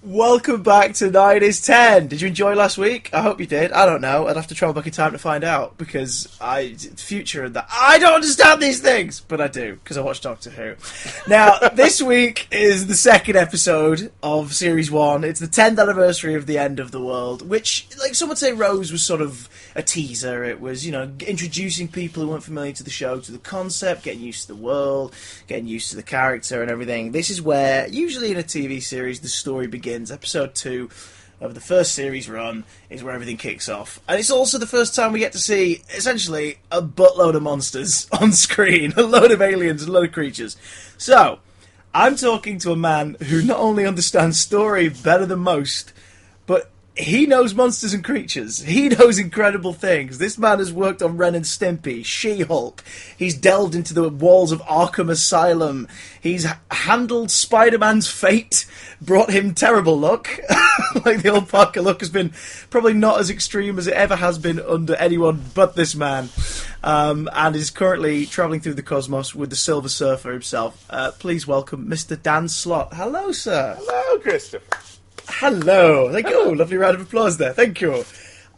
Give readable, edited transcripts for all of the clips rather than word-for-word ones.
Welcome back to 9 is 10. Did you enjoy last week? I hope you did. I don't know. I'd have to travel back in time to find out because future and that. I don't understand these things, but I do because I watch Doctor Who. Now, this week is the second episode of Series 1. It's the 10th anniversary of the end of the world, which, like some would say, Rose was sort of a teaser. It was, introducing people who weren't familiar to the show, to the concept, getting used to the world, getting used to the character and everything. This is where, usually in a TV series, the story begins. Episode 2 of the first series run is where everything kicks off. And it's also the first time we get to see, essentially, a buttload of monsters on screen. A load of aliens, a load of creatures. So, I'm talking to a man who not only understands story better than most, but he knows monsters and creatures. He knows incredible things. This man has worked on Ren and Stimpy, She-Hulk. He's delved into the walls of Arkham Asylum. He's handled Spider-Man's fate, brought him terrible luck. Like the old Parker luck has been probably not as extreme as it ever has been under anyone but this man. And is currently travelling through the cosmos with the Silver Surfer himself. Please welcome Mr. Dan Slottt. Hello, sir. Hello, Christopher. Hello. Thank you. Lovely round of applause there. Thank you.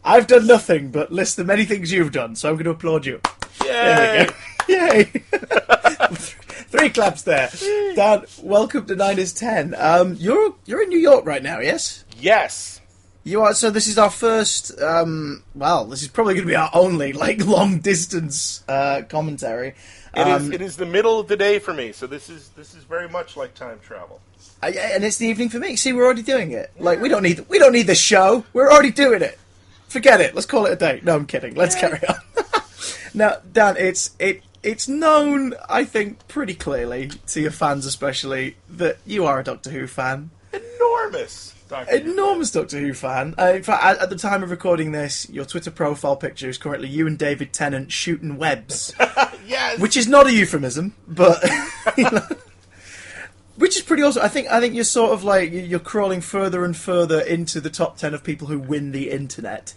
I've done nothing but list the many things you've done, so I'm going to applaud you. Yay! There we go. Yay! 3 claps there. Dan, welcome to 9 is 10. You're in New York right now, yes? Yes. You are. So this is our first. This is probably going to be our only long distance commentary. It is the middle of the day for me, so this is very much like time travel. And it's the evening for me. See, we're already doing it. Like we don't need the show. We're already doing it. Forget it. Let's call it a day. No, I'm kidding. Let's carry on. Now, Dan, it's known, I think, pretty clearly to your fans, especially, that you are a Doctor Who fan. Enormous Doctor Who fan. In fact, at the time of recording this, your Twitter profile picture is currently you and David Tennant shooting webs. Yes. Which is not a euphemism, but which is pretty awesome. I think you're sort of like you're crawling further and further into the top 10 of people who win the internet.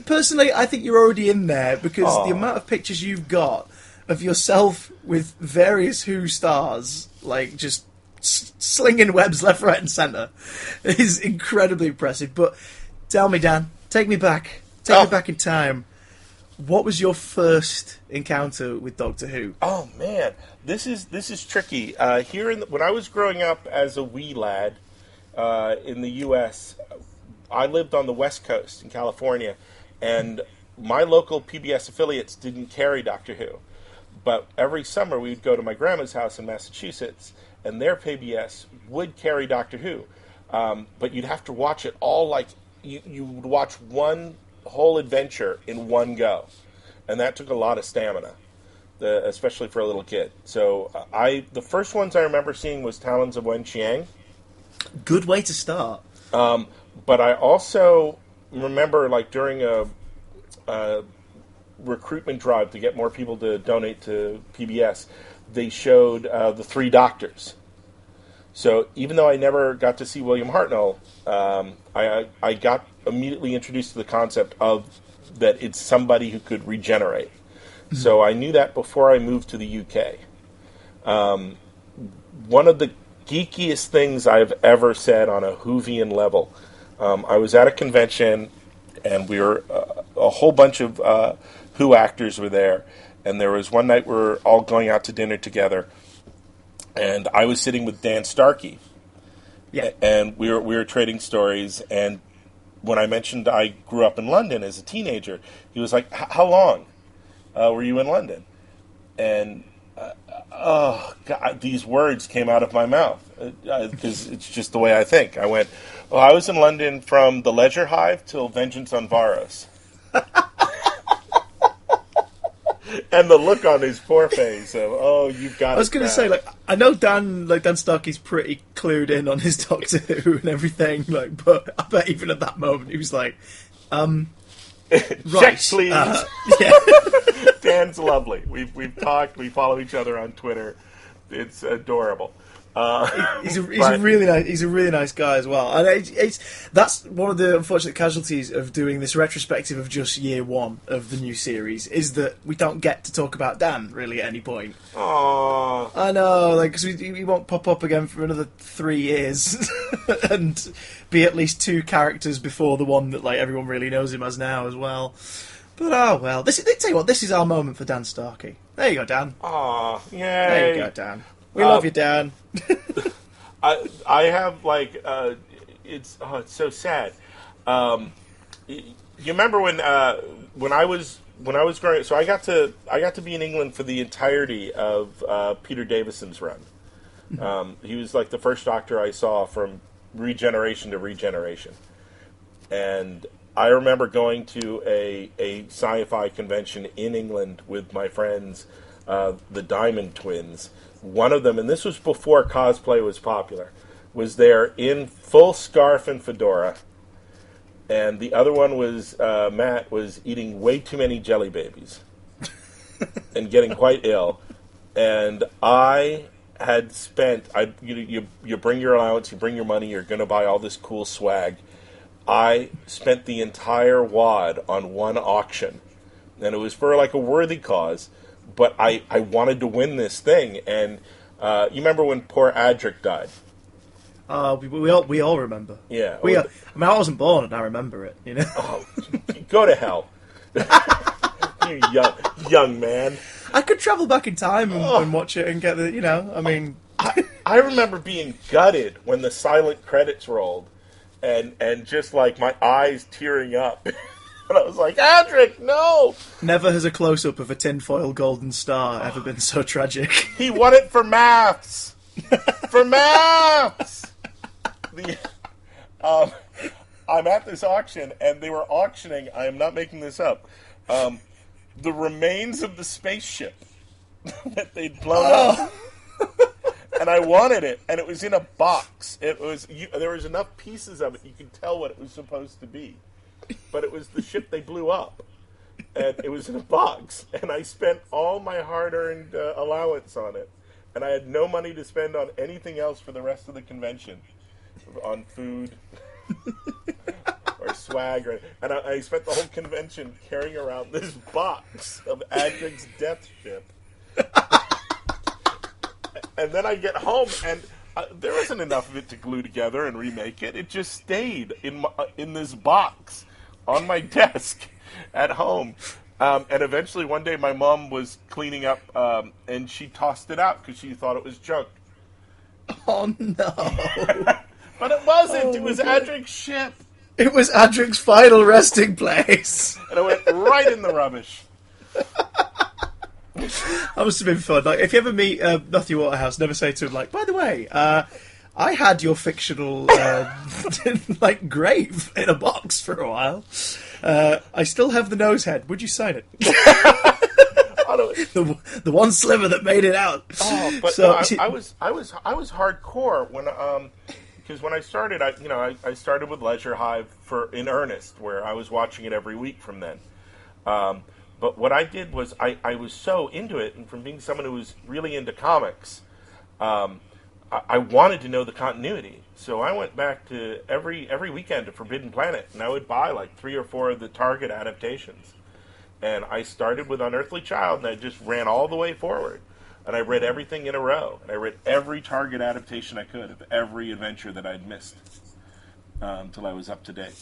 Personally, I think you're already in there because the amount of pictures you've got of yourself with various Who stars, like just slinging webs left, right, and centre, is incredibly impressive. But tell me, Dan, take me back in time. What was your first encounter with Doctor Who? Oh man, this is tricky. When I was growing up as a wee lad in the U.S., I lived on the West Coast in California, and my local PBS affiliates didn't carry Doctor Who. But every summer we would go to my grandma's house in Massachusetts, and their PBS would carry Doctor Who. But you'd have to watch it all like you would watch one whole adventure in one go, and that took a lot of stamina, especially for a little kid. So the first ones I remember seeing was Talons of Wen-Chiang. Good way to start. But I also remember, like, during a recruitment drive to get more people to donate to PBS, they showed the Three Doctors. So even though I never got to see William Hartnell, I got immediately introduced to the concept of that it's somebody who could regenerate. Mm-hmm. So I knew that before I moved to the UK. One of the geekiest things I've ever said on a Whovian level, I was at a convention, and we were a whole bunch of Who actors were there, and there was one night we were all going out to dinner together, and I was sitting with Dan Starkey, and we were trading stories, and when I mentioned I grew up in London as a teenager, he was like, how long were you in London? And God, these words came out of my mouth, because it's just the way I think. I went, I was in London from the Leisure Hive till Vengeance on Varos. And the look on his poor face of, you've got it. I was going to say, I know Dan Starkey's pretty clued in on his Doctor Who and everything, but I bet even at that moment he was like, right. Check, please. Yeah. Dan's lovely. We've talked. We follow each other on Twitter. It's adorable. He's a really nice guy as well, and that's one of the unfortunate casualties of doing this retrospective of just year one of the new series, is that we don't get to talk about Dan really at any point. Aww. I know, like, because he won't pop up again for another 3 years, and be at least 2 characters before the one that like everyone really knows him as now as well. But oh well, tell you what, this is our moment for Dan Starkey. There you go, Dan. Aww, yay! There you go, Dan. We love you, Dan. I have like it's so sad. You remember when I was growing up? So I got to be in England for the entirety of Peter Davison's run. He was like the first Doctor I saw from Regeneration to Regeneration, and I remember going to a sci-fi convention in England with my friends, the Diamond Twins. One of them, and this was before cosplay was popular, was there in full scarf and fedora, and the other one was Matt was eating way too many jelly babies and getting quite ill. And I had spent, you bring your allowance, you bring your money, you're going to buy all this cool swag. I spent the entire wad on one auction, and it was for like a worthy cause. But I wanted to win this thing, and you remember when poor Adric died? We all remember. Yeah. I I wasn't born, and I remember it. You know. Oh, go to hell, you young man. I could travel back in time and watch it and get the. You know, I mean, I remember being gutted when the silent credits rolled, and just like my eyes tearing up. And I was like, Adric, no! Never has a close-up of a tinfoil golden star ever been so tragic. He won it for maths! For maths! I'm at this auction, and they were auctioning, I am not making this up, the remains of the spaceship that they'd blown up. And I wanted it, and it was in a box. There was enough pieces of it, you could tell what it was supposed to be. But it was the ship they blew up, and it was in a box, and I spent all my hard-earned allowance on it, and I had no money to spend on anything else for the rest of the convention, on food or swag, and I spent the whole convention carrying around this box of Adric's death ship. And then I get home, and there wasn't enough of it to glue together and remake it. It just stayed in this box on my desk at home. And eventually one day my mom was cleaning up, and she tossed it out because she thought it was junk. Oh, no. But it wasn't. It was Adric's ship. It was Adric's final resting place. And it went right in the rubbish. That must have been fun. Like, if you ever meet Matthew Waterhouse, never say to him, like, by the way, I had your fictional like grave in a box for a while. I still have the nose head. Would you sign it? the one sliver that made it out. Oh, but so, no, I was hardcore when because when I started, I started with Leisure Hive in earnest, where I was watching it every week from then. But what I did was I was so into it, and from being someone who was really into comics, I wanted to know the continuity. So I went back to every weekend to Forbidden Planet, and I would buy like 3 or 4 of the Target adaptations. And I started with Unearthly Child, and I just ran all the way forward. And I read everything in a row. And I read every Target adaptation I could of every adventure that I'd missed until I was up to date.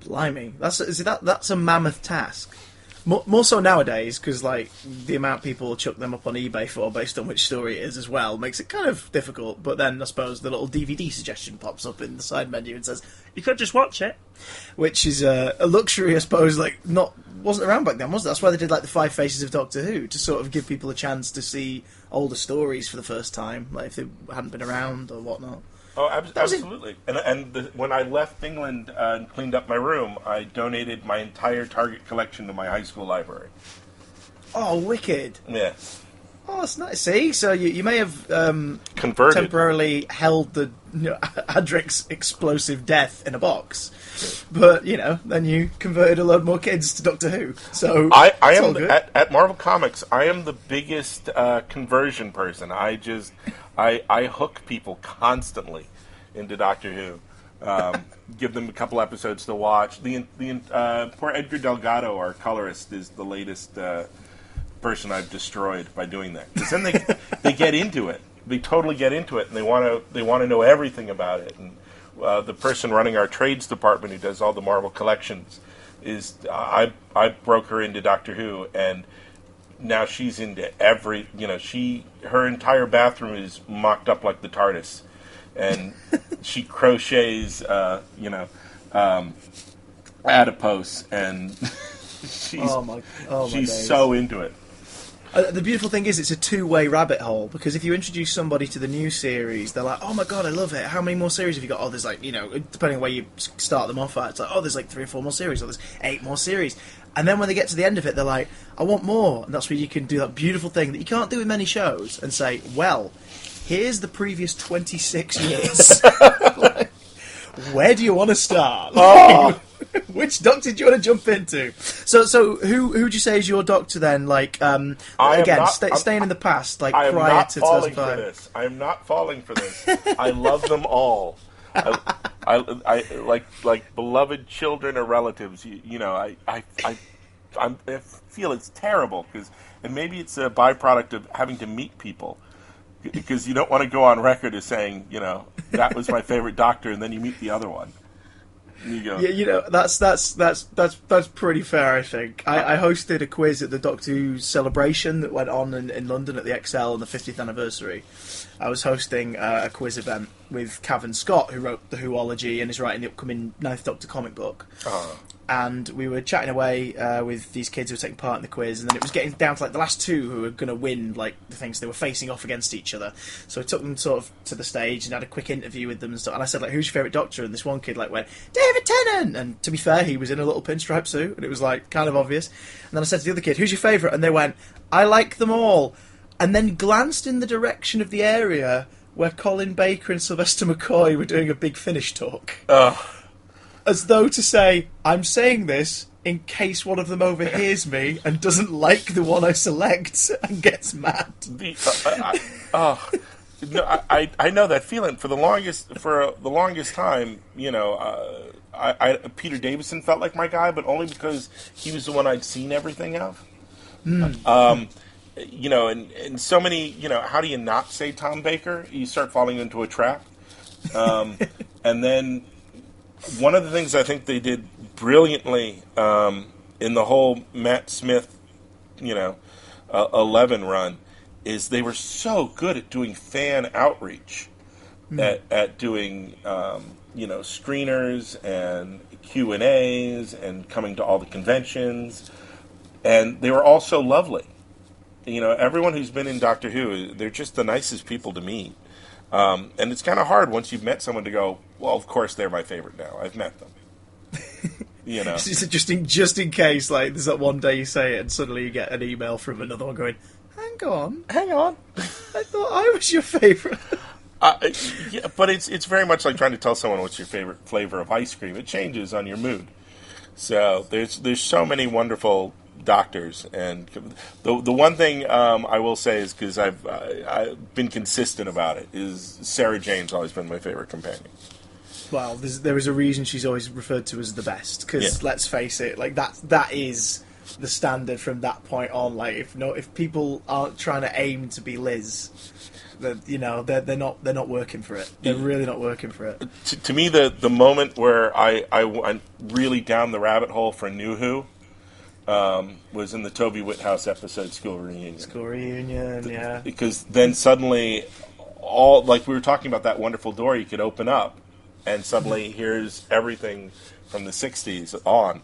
Blimey, that's a mammoth task. More so nowadays, because like the amount people chuck them up on eBay for, based on which story it is as well, makes it kind of difficult. But then I suppose the little DVD suggestion pops up in the side menu and says you could just watch it, which is a luxury, I suppose. Like wasn't around back then, was it? That's why they did like the 5 Faces of Doctor Who, to sort of give people a chance to see older stories for the first time, like if they hadn't been around or whatnot. Oh, absolutely. When I left England and cleaned up my room, I donated my entire Target collection to my high school library. Oh, wicked. Yeah. Oh, that's nice. See, so you may have converted, temporarily held the Adric's explosive death in a box, but then you converted a load more kids to Doctor Who. So I am at Marvel Comics. I am the biggest conversion person. I hook people constantly into Doctor Who. Give them a couple episodes to watch. Poor Edgar Delgado, our colorist, is the latest person I've destroyed by doing that. Because then they get into it. They totally get into it, and they want to know everything about it. And the person running our trades department, who does all the Marvel collections, is I broke her into Doctor Who, and now she's into every. Her entire bathroom is mocked up like the TARDIS, and she crochets. Adipose, and she's so into it. The beautiful thing is, it's a two-way rabbit hole, because if you introduce somebody to the new series, they're like, oh my god, I love it. How many more series have you got? Oh, there's depending on where you start them off at, it's like, oh, there's 3 or 4 more series, or there's 8 more series. And then when they get to the end of it, they're like, I want more. And that's where you can do that beautiful thing that you can't do with many shows, and say, well, here's the previous 26 years. Where do you want to start? Oh! Which Doctor do you want to jump into? So who would you say is your Doctor then? Staying in the past, prior to 2005. I am not falling for this. I love them all. I like beloved children or relatives. I feel it's terrible and maybe it's a byproduct of having to meet people. Because you don't want to go on record as saying, that was my favorite Doctor, and then you meet the other one. And you go, yeah, that's pretty fair, I think. I hosted a quiz at the Doctor Who celebration that went on in London at the XL on the 50th anniversary. I was hosting a quiz event with Cavan Scott, who wrote the Whoology and is writing the upcoming 9th Doctor comic book. Oh. And we were chatting away with these kids who were taking part in the quiz, and then it was getting down to the last 2 who were going to win the things. They were facing off against each other. So I took them sort of to the stage and had a quick interview with them and stuff. And I said, who's your favourite Doctor? And this one kid went, David Tennant! And to be fair, he was in a little pinstripe suit, and it was kind of obvious. And then I said to the other kid, who's your favourite? And they went, I like them all. And then glanced in the direction of the area where Colin Baker and Sylvester McCoy were doing a Big Finish talk. As though to say, I'm saying this in case one of them overhears me and doesn't like the one I select and gets mad. I know that feeling. For the longest time, Peter Davison felt like my guy, but only because he was the one I'd seen everything of. And so many, how do you not say Tom Baker? You start falling into a trap. And then one of the things I think they did brilliantly in the whole Matt Smith, 11 run, is they were so good at doing fan outreach, at doing, screeners and Q&As and coming to all the conventions. And they were all so lovely. Everyone who's been in Doctor Who, they're just the nicest people to meet. And it's kind of hard once you've met someone to go, well, of course they're my favorite now. I've met them. Just in case, there's that one day you say it and suddenly you get an email from another one going, hang on. I thought I was your favorite. Yeah, but it's very much like trying to tell someone what's your favorite flavor of ice cream. It changes on your mood. So there's so many wonderful Doctors, and the one thing I will say is, because I've been consistent about it, is Sarah Jane's always been my favorite companion. Well, there is a reason she's always referred to as the best, because let's face it, that is the standard from that point on. If people aren't trying to aim to be Liz, they're not working for it. They're really not working for it. To me, the moment where I went really down the rabbit hole for New Who was in the Toby Whithouse episode School Reunion. Yeah. Because then suddenly, all we were talking about, that wonderful door you could open up, and suddenly here's everything from the 60s on.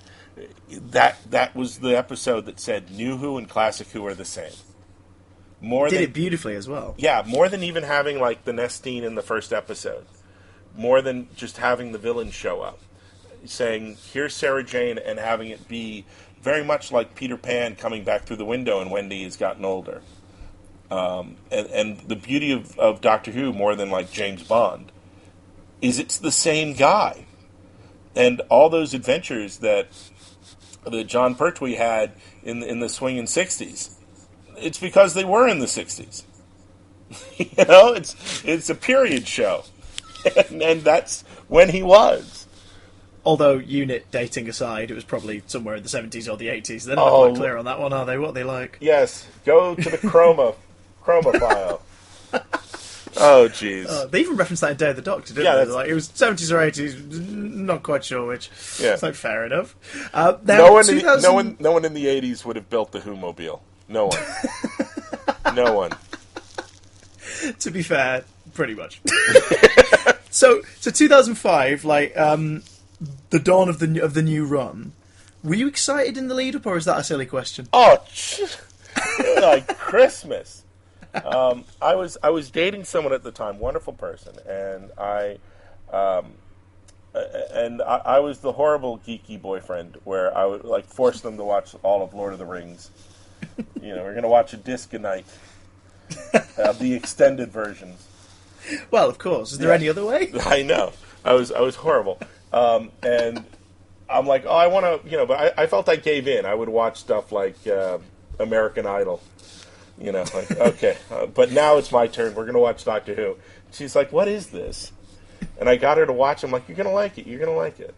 That was the episode that said New Who and Classic Who are the same. Did it beautifully as well. Yeah, more than even having the Nestine in the first episode. More than just having the villain show up. Saying, here's Sarah Jane, and having it be very much like Peter Pan coming back through the window and Wendy has gotten older. And the beauty of Doctor Who, more than James Bond, is it's the same guy. And all those adventures that John Pertwee had in the swinging 60s, it's because they were in the 60s. You know, it's a period show, and that's when he was. Although unit dating aside, it was probably somewhere in the 70s or the 80s. They're not Oh, quite clear on that one, are they? What are they like? yes, go to the chroma file. Oh, jeez. They even referenced that in Day of the Doctor, didn't they? Like, it was 70s or 80s, not quite sure which. Yeah. It's like, fair enough. Now, no one in the 80s would have built the Whomobile. No one. No one. To be fair, pretty much. So 2005, like, the dawn of the new run. Were you excited in the lead up, or is that a silly question? Oh, like Christmas. I was dating someone at the time, wonderful person, and I was the horrible geeky boyfriend where I would like force them to watch all of Lord of the Rings. You know, we're gonna watch a disc a night, the extended versions. Well, of course. Is there any other way? I know. I was horrible, and I'm like, oh, I want to, but I felt I gave in. I would watch stuff like American Idol. You know, like, okay, but now it's my turn. We're going to watch Doctor Who. She's like, what is this? And I got her to watch. I'm like, you're going to like it. You're going to like it.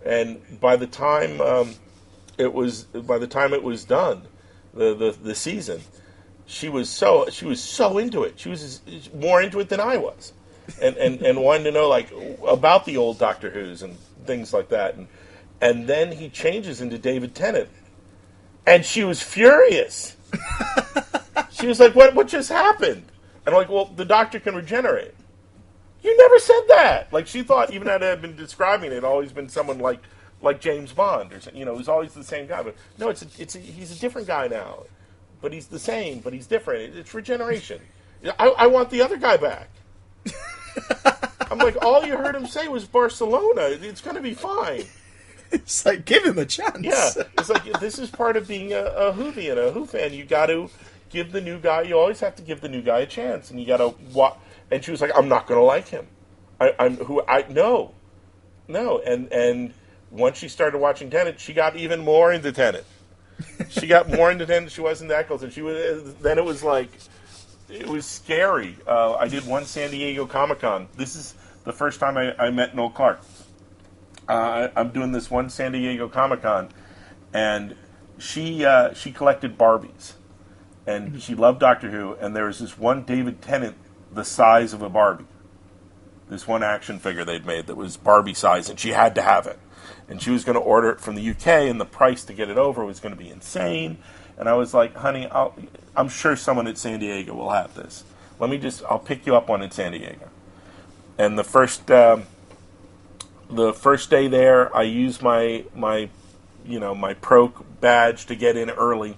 And by the time it was done, the season, she was so into it. She was more into it than I was, and wanted to know like about the old Doctor Who's and things like that. And then he changes into David Tennant, and she was furious. She was like, what just happened? And I'm like, well, the Doctor can regenerate. You never said that. Like, she thought, even that I had been describing it, always been someone like James Bond, or it was always the same guy. But no, he's a different guy now. But he's the same, but he's different. It's regeneration. I want the other guy back. I'm like, all you heard him say was Barcelona. It's going to be fine. It's like, give him a chance. Yeah, it's like, this is part of being a Whovian, a Who fan. You got to give the new guy. You always have to give the new guy a chance, and you got to. And she was like, "I'm not going to like him. No. And once she started watching Tenet, she got even more into Tenet. She got more into Tenet. She wasn't Eccles, and then it was like, it was scary. I did one San Diego Comic-Con. This is the first time I met Noel Clarke. I'm doing this one San Diego Comic-Con, and she collected Barbies, and she loved Doctor Who, and there was this one David Tennant the size of a Barbie, this one action figure they'd made that was Barbie size, and she had to have it, and she was going to order it from the UK, and the price to get it over was going to be insane, and I was like, honey, I'm sure someone at San Diego will have this. I'll pick you up one in San Diego. And the first day there, I used my pro badge to get in early,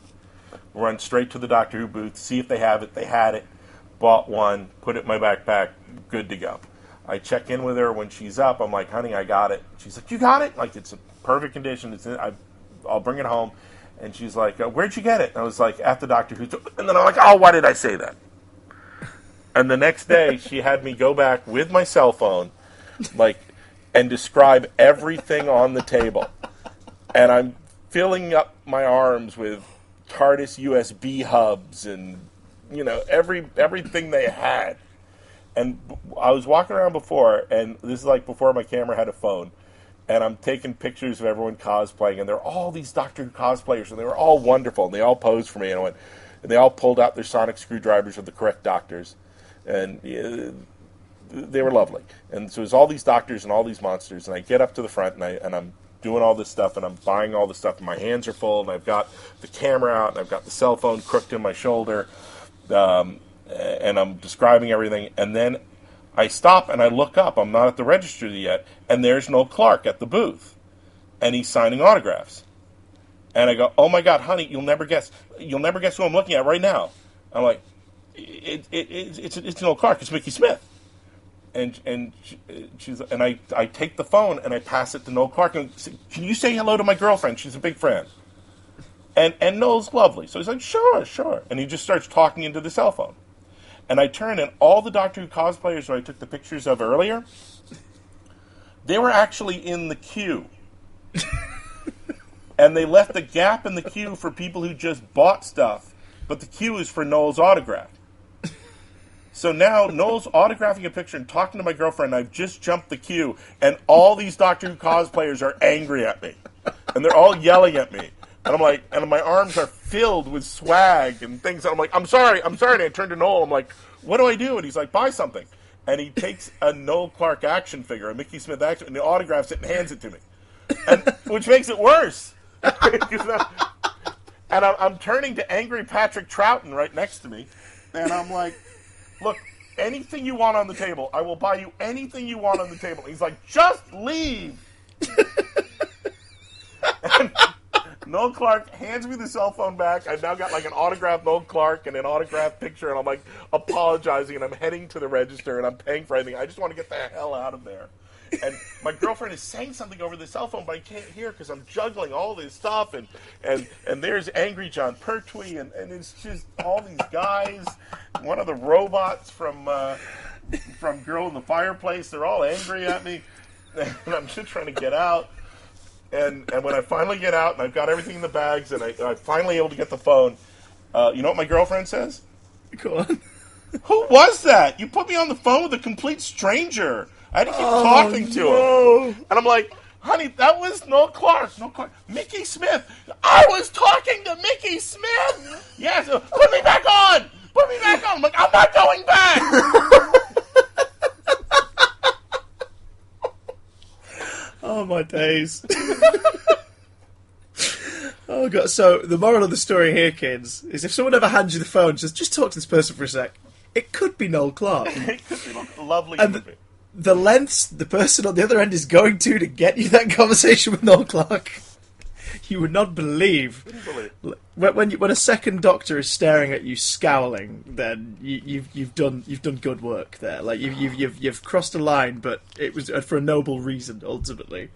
run straight to the Doctor Who booth, see if they have it. They had it, bought one, put it in my backpack, good to go. I check in with her when she's up. I'm like, honey, I got it. She's like, you got it? Like, it's in perfect condition. I'll bring it home. And she's like, where'd you get it? And I was like, at the Doctor Who. And then I'm like, oh, why did I say that? And the next day, she had me go back with my cell phone, and describe everything on the table. And I'm filling up my arms with TARDIS USB hubs and, everything they had. And I was walking around before, and this is like before my camera had a phone, and I'm taking pictures of everyone cosplaying, and there are all these Doctor Who cosplayers, and they were all wonderful, and they all posed for me, and they all pulled out their sonic screwdrivers of the correct doctors, and they were lovely. And so there's all these doctors and all these monsters, and I get up to the front, and I'm doing all this stuff, and I'm buying all this stuff, and my hands are full, and I've got the camera out, and I've got the cell phone crooked in my shoulder, and I'm describing everything, and then I stop and I look up. I'm not at the register yet, and there's Noel Clarke at the booth, and he's signing autographs. And I go, oh my God, honey, you'll never guess who I'm looking at right now. I'm like, it's Noel Clarke, it's Mickey Smith. And I take the phone and I pass it to Noel Clarke and say, can you say hello to my girlfriend? She's a big fan. And Noel's lovely, so he's like, sure. And he just starts talking into the cell phone. And I turn, and all the Doctor Who cosplayers who I took the pictures of earlier, they were actually in the queue. And they left a gap in the queue for people who just bought stuff, but the queue is for Noel's autograph. So now Noel's autographing a picture and talking to my girlfriend. I've just jumped the queue, and all these Doctor Who cosplayers are angry at me, and they're all yelling at me. And I'm like, and my arms are filled with swag and things. And I'm like, I'm sorry. And I turn to Noel. I'm like, what do I do? And he's like, buy something. And he takes a Noel Clarke action figure, a Mickey Smith action, and he autographs it and hands it to me, which makes it worse. And I'm turning to angry Patrick Troughton right next to me, and I'm like, look, anything you want on the table. I will buy you anything you want on the table. He's like, just leave. And Noel Clarke hands me the cell phone back. I've now got like an autographed Noel Clarke and an autographed picture, and I'm like apologizing, and I'm heading to the register, and I'm paying for everything. I just want to get the hell out of there. And my girlfriend is saying something over the cell phone, but I can't hear because I'm juggling all this stuff. And there's angry John Pertwee, and it's just all these guys. One of the robots from Girl in the Fireplace, they're all angry at me. And I'm just trying to get out. And when I finally get out, and I've got everything in the bags, and I'm finally able to get the phone, you know what my girlfriend says? Go on. Who was that? You put me on the phone with a complete stranger. I had to keep talking to him. And I'm like, honey, that was Noel Clarke. Mickey Smith. I was talking to Mickey Smith. Yes, put me back on. I'm like, I'm not going back. Oh, my days. Oh, God. So, the moral of the story here, kids, is if someone ever hands you the phone, just talk to this person for a sec. It could be Noel Clarke. It could be lovely. The lengths the person on the other end is going to get you that conversation with Noel Clarke, you would not believe. When a second Doctor is staring at you, scowling, then you've done good work there. Like you've crossed a line, but it was for a noble reason ultimately.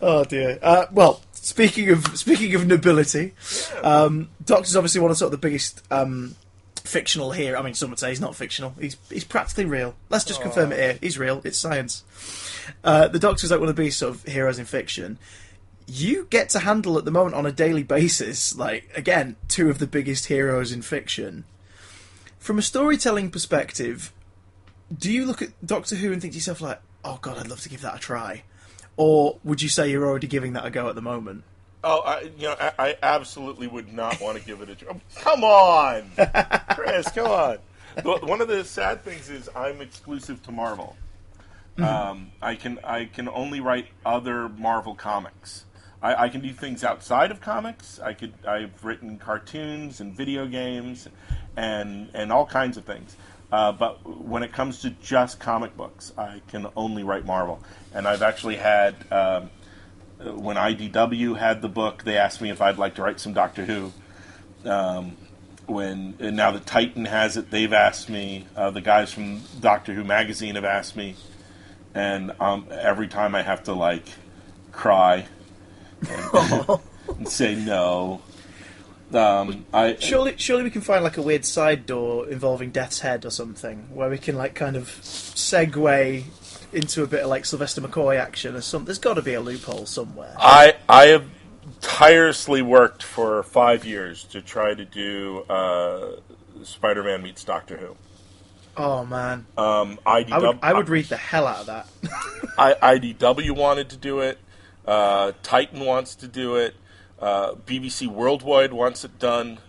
Oh dear. Well, speaking of nobility, Doctor's obviously one of sort of the biggest. Fictional here. I mean, some would say he's not fictional. He's practically real. Let's just confirm it here. He's real. It's science. The Doctor's like one of the biggest sort of heroes in fiction. You get to handle at the moment on a daily basis, like, again, two of the biggest heroes in fiction. From a storytelling perspective, do you look at Doctor Who and think to yourself like, oh God, I'd love to give that a try? Or would you say you're already giving that a go at the moment? Oh, I absolutely would not want to give it a try. Come on, Chris, come on. One of the sad things is I'm exclusive to Marvel. I can only write other Marvel comics. I can do things outside of comics. I've written cartoons and video games and all kinds of things. But when it comes to just comic books, I can only write Marvel. And I've actually had. When IDW had the book, they asked me if I'd like to write some Doctor Who. And now that Titan has it, they've asked me. The guys from Doctor Who magazine have asked me, and every time I have to like cry and say no. Surely we can find like a weird side door involving Death's Head or something where we can like kind of segue into a bit of like Sylvester McCoy action or something. There's got to be a loophole somewhere. I have tirelessly worked for 5 years to try to do Spider-Man meets Doctor Who. Oh man, I would read the hell out of that. IDW wanted to do it. Titan wants to do it. BBC Worldwide wants it done.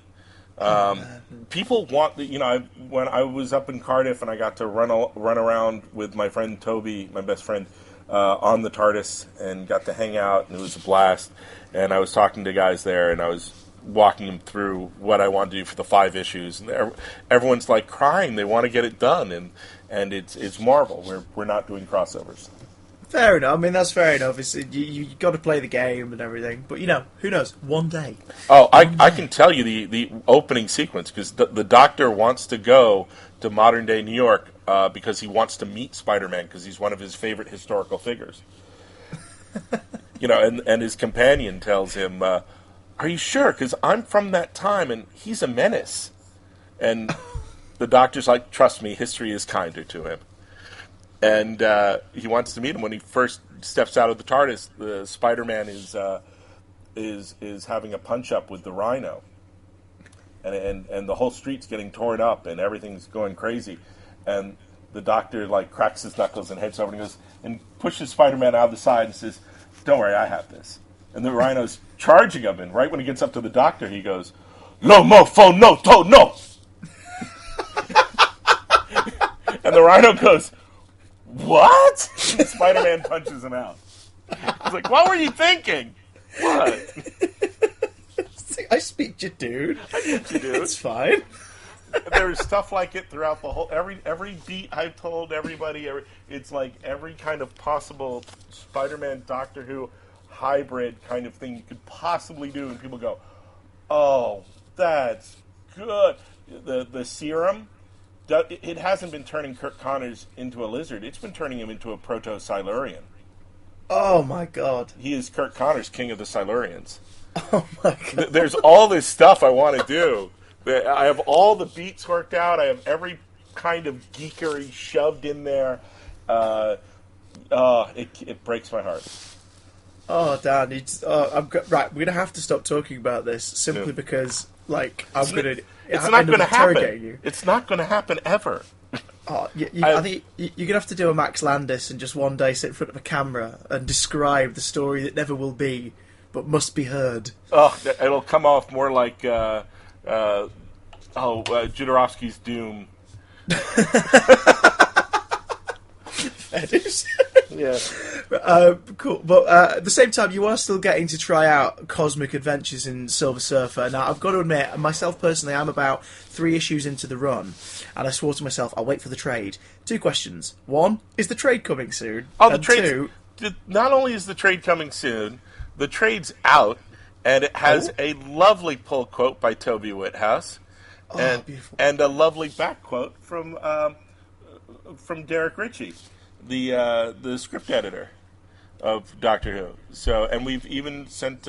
People want, when I was up in Cardiff and I got to run around with my friend Toby, my best friend, on the TARDIS and got to hang out, and it was a blast. And I was talking to guys there, and I was walking them through what I wanted to do for the 5 issues. And everyone's like crying; they want to get it done, and it's Marvel. We're not doing crossovers. Fair enough. I mean, that's fair enough. You got to play the game and everything. But, who knows? One day. Oh, I can tell you the opening sequence, because the Doctor wants to go to modern-day New York because he wants to meet Spider-Man, because he's one of his favorite historical figures. And his companion tells him, are you sure? Because I'm from that time, and he's a menace. And the Doctor's like, trust me, history is kinder to him. And he wants to meet him. When he first steps out of the TARDIS, the Spider-Man is having a punch-up with the Rhino. And the whole street's getting torn up, and everything's going crazy. And the Doctor like cracks his knuckles and heads over and goes and pushes Spider-Man out of the side and says, "Don't worry, I have this." And the Rhino's charging him, and right when he gets up to the Doctor, he goes, "No mofo, no to, no." And the Rhino goes, "What?" And Spider-Man punches him out. He's like, "What were you thinking?" What? I speak to you, dude. It's fine. There's stuff like it throughout the whole every beat I've told everybody. It's like every kind of possible Spider-Man Doctor Who hybrid kind of thing you could possibly do, and people go, "Oh, that's good." The serum, it hasn't been turning Kirk Connors into a lizard. It's been turning him into a proto-Silurian. Oh my god. He is Kirk Connors, king of the Silurians. Oh my god. There's all this stuff I want to do. I have all the beats worked out. I have every kind of geekery shoved in there. It breaks my heart. Oh, Dan, right. We're gonna have to stop talking about this simply because, like, It's not going to happen. You. It's not going to happen ever. Oh, I think you're gonna have to do a Max Landis and just one day sit in front of a camera and describe the story that never will be, but must be heard. Oh, it'll come off more like Jodorowsky's Doom. Yeah. Cool. But at the same time, you are still getting to try out Cosmic Adventures in Silver Surfer. Now, I've got to admit, myself personally, I'm about 3 issues into the run, and I swore to myself, I'll wait for the trade. 2 questions. 1, is the trade coming soon? Oh, the trade. Not only is the trade coming soon, the trade's out, and it has a lovely pull quote by Toby Whithouse, beautiful. and a lovely back quote from Derek Ritchie, the script editor of Doctor Who. So, and we've even sent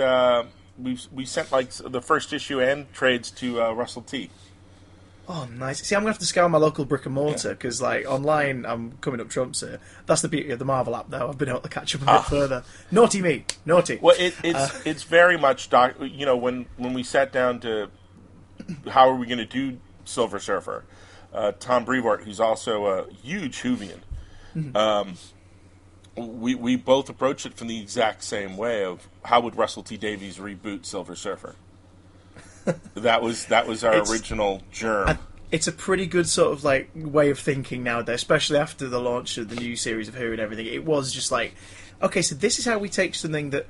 we sent like the first issue and trades to Russell T. Oh, nice. See, I'm going to have to scour my local brick and mortar, because, like, online, I'm coming up trumps here. That's the beauty of the Marvel app, though. I've been able to catch up a bit further. Naughty me. Naughty. Well, it's very much, when we sat down to how are we going to do Silver Surfer, Tom Brevoort, who's also a huge Whovian, we both approached it from the exact same way of how would Russell T Davies reboot Silver Surfer. That was our original germ. It's a pretty good sort of like way of thinking nowadays, especially after the launch of the new series of Who and everything. It was just like, okay, so this is how we take something that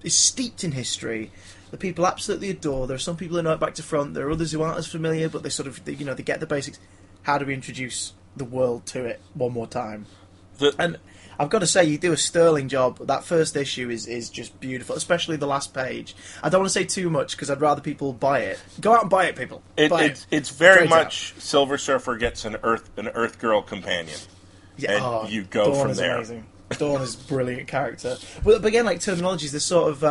is steeped in history, that people absolutely adore. There are some people who know it back to front. There are others who aren't as familiar, but they get the basics. How do we introduce the world to it one more time? And I've got to say, you do a sterling job. That first issue is just beautiful, especially the last page. I don't want to say too much because I'd rather people buy it. Go out and buy it, people. It's very much out. Silver Surfer gets an Earth Girl companion. Yeah, and you go Dawn from is there. Amazing. Dawn is a brilliant character. But again, like terminologies, there's sort of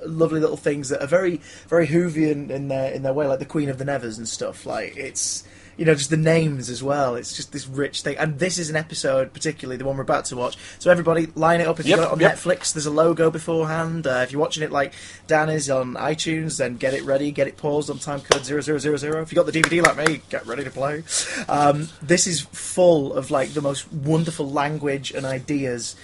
lovely little things that are very, very Whovian in their way, like the Queen of the Nevers and stuff. Like it's. Just the names as well. It's just this rich thing. And this is an episode, particularly the one we're about to watch. So everybody, line it up. If you've got it on Netflix, there's a logo beforehand. If you're watching it like Dan is on iTunes, then get it ready, get it paused on time code 0000. If you've got the DVD like me, get ready to play. This is full of like the most wonderful language and ideas,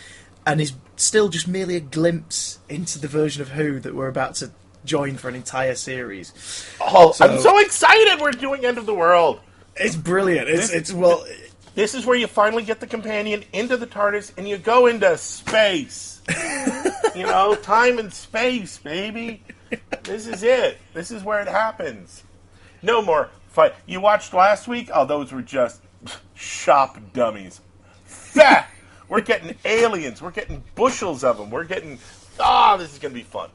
and is still just merely a glimpse into the version of Who that we're about to join for an entire series. Oh, I'm so excited! We're doing End of the World. It's brilliant. This is where you finally get the companion into the TARDIS and you go into space. Time and space, baby. This is it. This is where it happens. No more fight. You watched last week? Oh, those were just shop dummies. Fat. We're getting aliens. We're getting bushels of them. We're getting... this is going to be fun.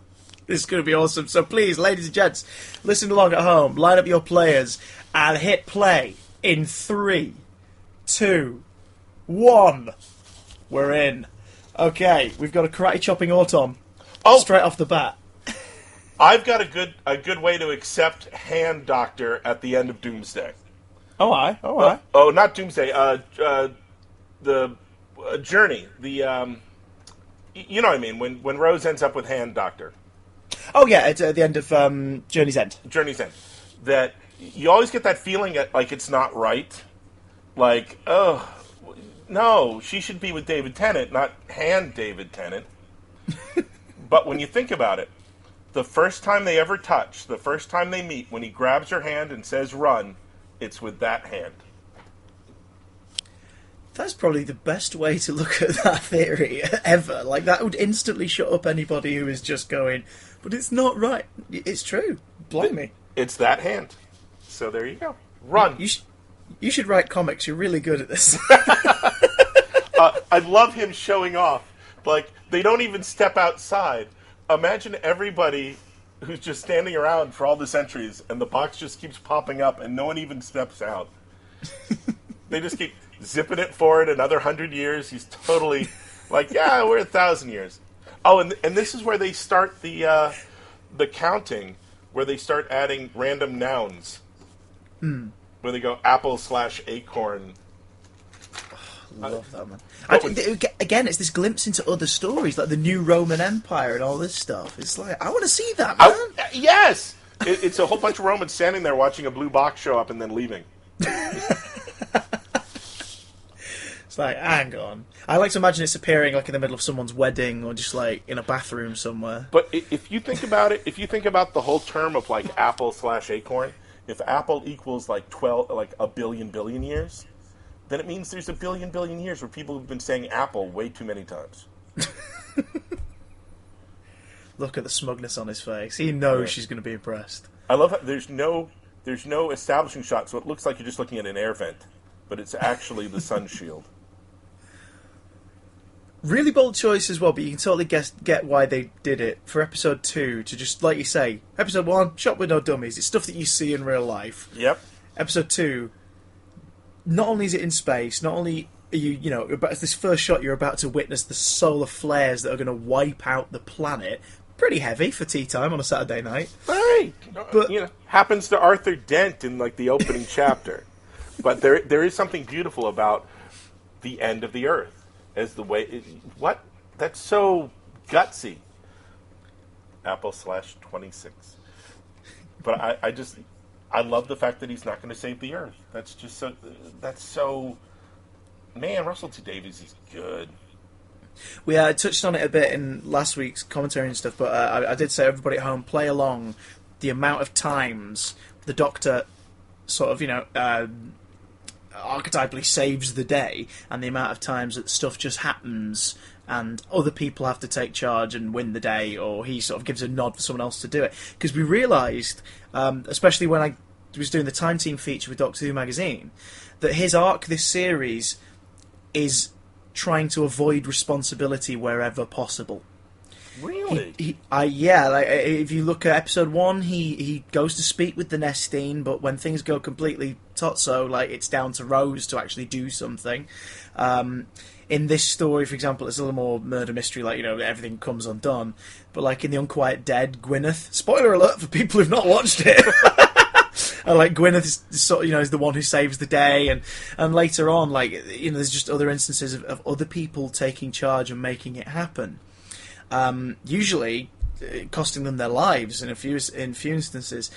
This is going to be awesome. So please, ladies and gents, listen along at home. Line up your players and hit play in 3, 2, 1. We're in. Okay, we've got a karate chopping Auton. Straight off the bat. I've got a good way to accept Hand Doctor at the end of Doomsday. Aye. Not Doomsday. The Journey. The you know what I mean? When Rose ends up with Hand Doctor. Oh yeah, at the end of Journey's End. Journey's End. That you always get that feeling like it's not right, Like, oh, no, she should be with David Tennant, not hand David Tennant. But when you think about it, the first time they ever touch, the first time they meet, when he grabs her hand and says run, it's with that hand. That's probably the best way to look at that theory ever. Like, that would instantly shut up anybody who is just going, but it's not right. It's true. Blimey. It's that hand. So there you go. Run. You should write comics. You're really good at this. I love him showing off. Like, they don't even step outside. Imagine everybody who's just standing around for all the centuries, and the box just keeps popping up, and no one even steps out. They just keep zipping it forward another 100 years. He's totally like, yeah, we're 1,000 years. Oh, and this is where they start the counting, where they start adding random nouns. Where they go apple/acorn. Love that, man. Again, it's this glimpse into other stories, like the new Roman Empire and all this stuff. It's like, I want to see that, man. Yes! It's a whole bunch of Romans standing there watching a blue box show up and then leaving. It's like, hang on. I like to imagine it's appearing like in the middle of someone's wedding or just like in a bathroom somewhere. But if you think about it, if you think about the whole term of like apple/acorn, if apple equals like 12, like a billion years, then it means there's a billion years where people have been saying apple way too many times. Look at the smugness on his face. He knows she's going to be impressed. I love how there's no establishing shot, so it looks like you're just looking at an air vent, but it's actually the sun shield. Really bold choice as well, but you can totally get why they did it for episode 2 to just, like you say, episode 1, shot with no dummies. It's stuff that you see in real life. Yep. Episode 2, not only is it in space, not only are you know, about this first shot, you're about to witness the solar flares that are going to wipe out the planet. Pretty heavy for tea time on a Saturday night. Hey, but happens to Arthur Dent in like the opening chapter. But there is something beautiful about the end of the Earth as the way. What? That's so gutsy. Apple/26. But I love the fact that he's not going to save the Earth. That's just so. That's so. Man, Russell T Davies is good. We touched on it a bit in last week's commentary and stuff, but I did say everybody at home play along the amount of times the Doctor sort of, archetypally saves the day, and the amount of times that stuff just happens and other people have to take charge and win the day, or he sort of gives a nod for someone else to do it. Because we realised, especially when I was doing the Time Team feature with Doctor Who magazine, that his arc this series is trying to avoid responsibility wherever possible. Really? If you look at episode 1, he goes to speak with the Nestine, but when things go completely totso, like, it's down to Rose to actually do something. In this story, for example, it's a little more murder mystery, like, everything comes undone. But like in The Unquiet Dead, Gwyneth, spoiler alert for people who've not watched it, like Gwyneth is sort of, is the one who saves the day, and later on, like, there's just other instances of other people taking charge and making it happen. Usually costing them their lives in a few instances,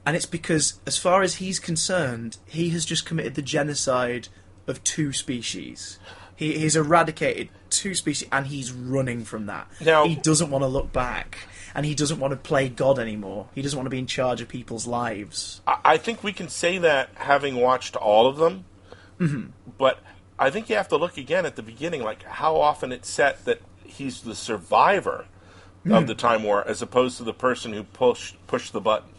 and it's because, as far as he's concerned, he has just committed the genocide of 2 species. He's eradicated 2 species, and he's running from that. Now, he doesn't want to look back, and he doesn't want to play God anymore. He doesn't want to be in charge of people's lives. I think we can say that having watched all of them, but I think you have to look again at the beginning, like how often it's set that he's the survivor of the Time War as opposed to the person who pushed the button.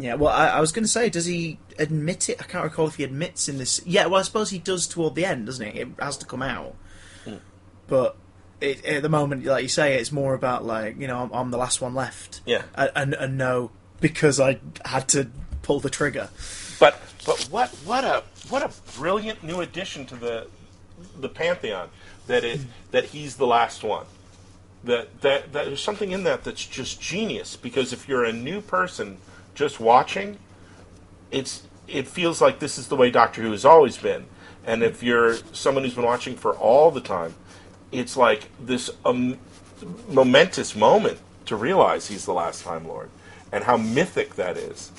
Yeah, well, I was going to say, does he admit it? I can't recall if he admits in this. Yeah, well, I suppose he does toward the end, doesn't he? It has to come out. But at the moment, like you say, it's more about, like, I'm the last one left. Yeah. And no, because I had to pull the trigger. But what a brilliant new addition to the pantheon that he's the last one. That there's something in that's just genius, because if you're a new person just watching, it feels like this is the way Doctor Who has always been. And if you're someone who's been watching for all the time, it's like this momentous moment to realize he's the last Time Lord, and how mythic that is.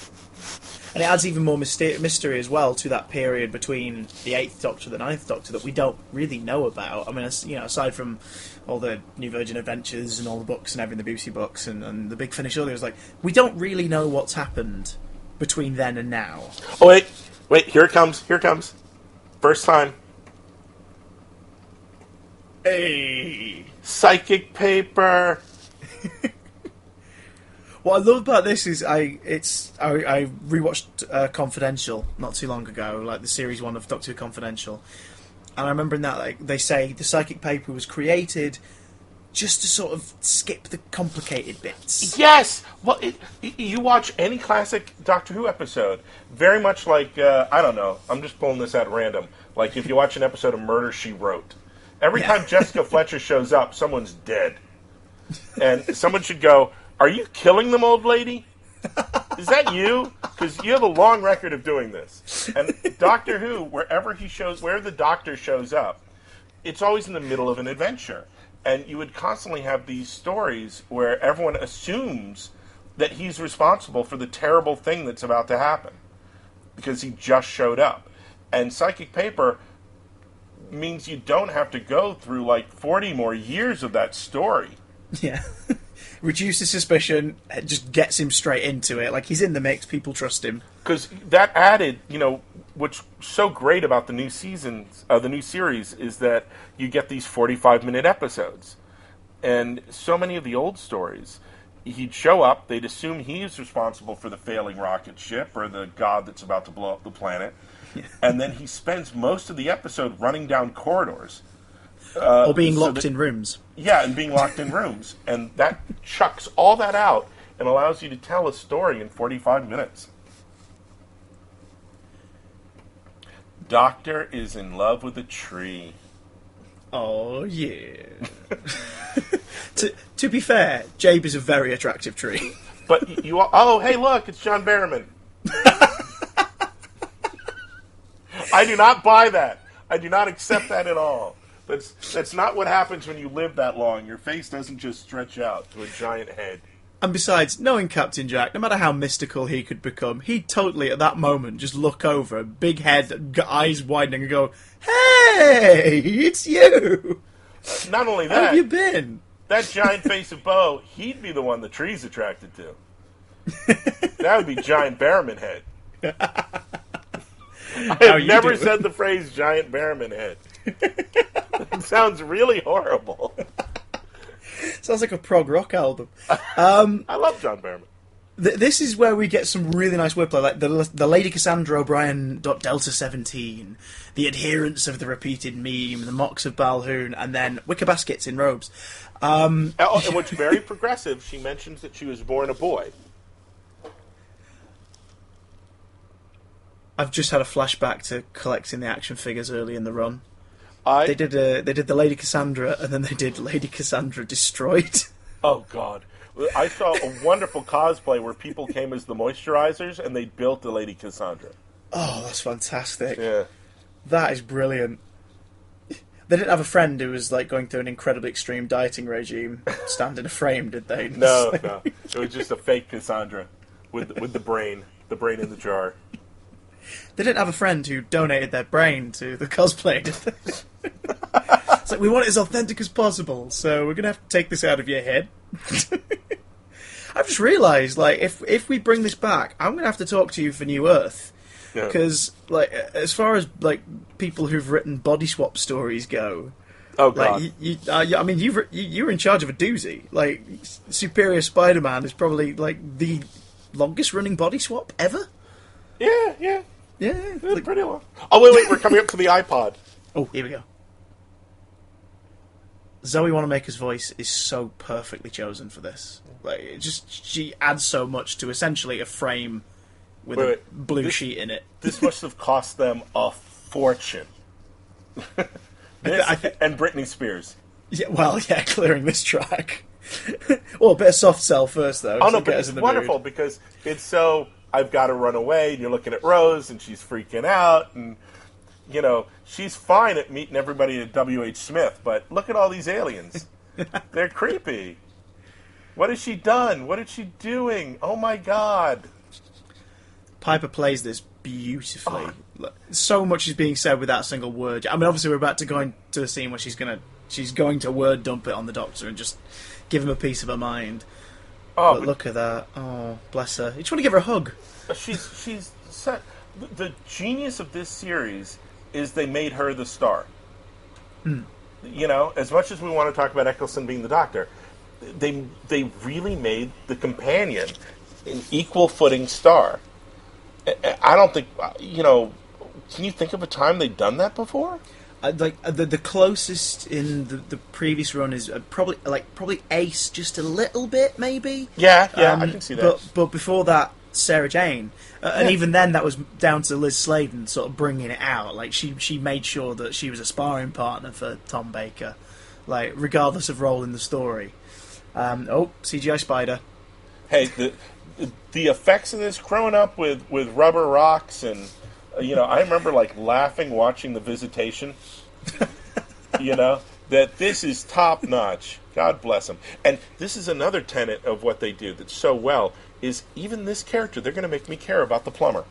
And it adds even more mystery as well to that period between the 8th Doctor and the 9th Doctor that we don't really know about. I mean, aside from all the New Virgin Adventures and all the books and everything, the BBC books and the Big Finish earlier, like, we don't really know what's happened between then and now. Oh, wait, here it comes. First time. Hey! Psychic paper! What I love about this is I rewatched Confidential not too long ago, like the series 1 of Doctor Who Confidential, and I remember in that, like, they say the psychic paper was created just to sort of skip the complicated bits. Yes! Well, you watch any classic Doctor Who episode, very much like, I don't know, I'm just pulling this at random, like if you watch an episode of Murder, She Wrote. Every time Jessica Fletcher shows up, someone's dead. And someone should go, "Are you killing them, old lady? Is that you? Because you have a long record of doing this." And Doctor Who, where the Doctor shows up, it's always in the middle of an adventure. And you would constantly have these stories where everyone assumes that he's responsible for the terrible thing that's about to happen because he just showed up. And Psychic Paper means you don't have to go through like 40 more years of that story. Yeah. Reduces suspicion, just gets him straight into it. Like, he's in the mix, people trust him. Because that added, what's so great about the new seasons, the new series, is that you get these 45-minute episodes. And so many of the old stories, he'd show up, they'd assume he's responsible for the failing rocket ship or the god that's about to blow up the planet. Yeah. And then he spends most of the episode running down corridors. Or being locked in rooms. Yeah, and being locked in rooms. And that chucks all that out and allows you to tell a story in 45 minutes. Doctor is in love with a tree. Oh, yeah. To be fair, Jabe is a very attractive tree. But you are... Oh, hey, look, it's John Barrowman. I do not buy that. I do not accept that at all. That's not what happens when you live that long. Your face doesn't just stretch out to a giant head. And besides, knowing Captain Jack, no matter how mystical he could become, he'd totally, at that moment, just look over, big head, eyes widening, and go, "Hey, it's you!" Not only that... How have you been? That giant face of Bo, he'd be the one the tree's attracted to. That would be Giant Barrowman head. I have never said the phrase Giant Barrowman head. It sounds really horrible. Sounds like a prog rock album. I love John Barrowman. This is where we get some really nice wordplay, like the Lady Cassandra O'Brien Delta 17, the adherents of the repeated meme, the mocks of Balhoun, and then wicker baskets in robes. And what's very progressive, she mentions that she was born a boy. I've just had a flashback to collecting the action figures early in the run. They did the Lady Cassandra, and then they did Lady Cassandra Destroyed. Oh, God. I saw a wonderful cosplay where people came as the moisturizers, and they built the Lady Cassandra. Oh, that's fantastic. Yeah. That is brilliant. They didn't have a friend who was like going through an incredibly extreme dieting regime stand in a frame, did they? No. It was just a fake Cassandra with the brain in the jar. They didn't have a friend who donated their brain to the cosplay, did they? It's like, we want it as authentic as possible, so we're going to have to take this out of your head. I've just realised, like, if we bring this back, I'm going to have to talk to you for New Earth. Because, like, as far as, like, people who've written body swap stories go... Oh, God. Like, I mean, you were in charge of a doozy. Like, Superior Spider-Man is probably, like, the longest-running body swap ever. Yeah. Like, pretty long. Oh, wait, we're coming up to the iPod. Oh, here we go. Zoe Wanamaker's voice is so perfectly chosen for this. Like, she adds so much to essentially a frame with a blue sheet in it. This must have cost them a fortune. And Britney Spears. Yeah, clearing this track. Well, a bit of soft sell first, though. Oh, no, but it's wonderful because it's so... I've got to run away, and you're looking at Rose, and she's freaking out, and, she's fine at meeting everybody at W.H. Smith, but look at all these aliens. They're creepy. What has she done? What is she doing? Oh, my God. Piper plays this beautifully. So much is being said without a single word. I mean, obviously we're about to go into a scene where she's going to word dump it on the Doctor and just give him a piece of her mind. Oh, but look at that. Oh, bless her. You just want to give her a hug. She's set. The genius of this series is they made her the star. You know, as much as we want to talk about Eccleston being the Doctor, they really made the companion an equal footing star. I don't think, you know, can you think of a time they've done that before? The closest in the previous run is probably Ace just a little bit, maybe. Yeah, I can see that. But before that, Sarah Jane, and even then that was down to Liz Sladen sort of bringing it out. Like she made sure that she was a sparring partner for Tom Baker, like regardless of role in the story. CGI spider. Hey, the effects of this, growing up with rubber rocks and, you know, I remember like laughing watching The Visitation. You know, that this is top notch. God bless them. And this is another tenet of what they do that's so well, is even this character, they're going to make me care about the plumber.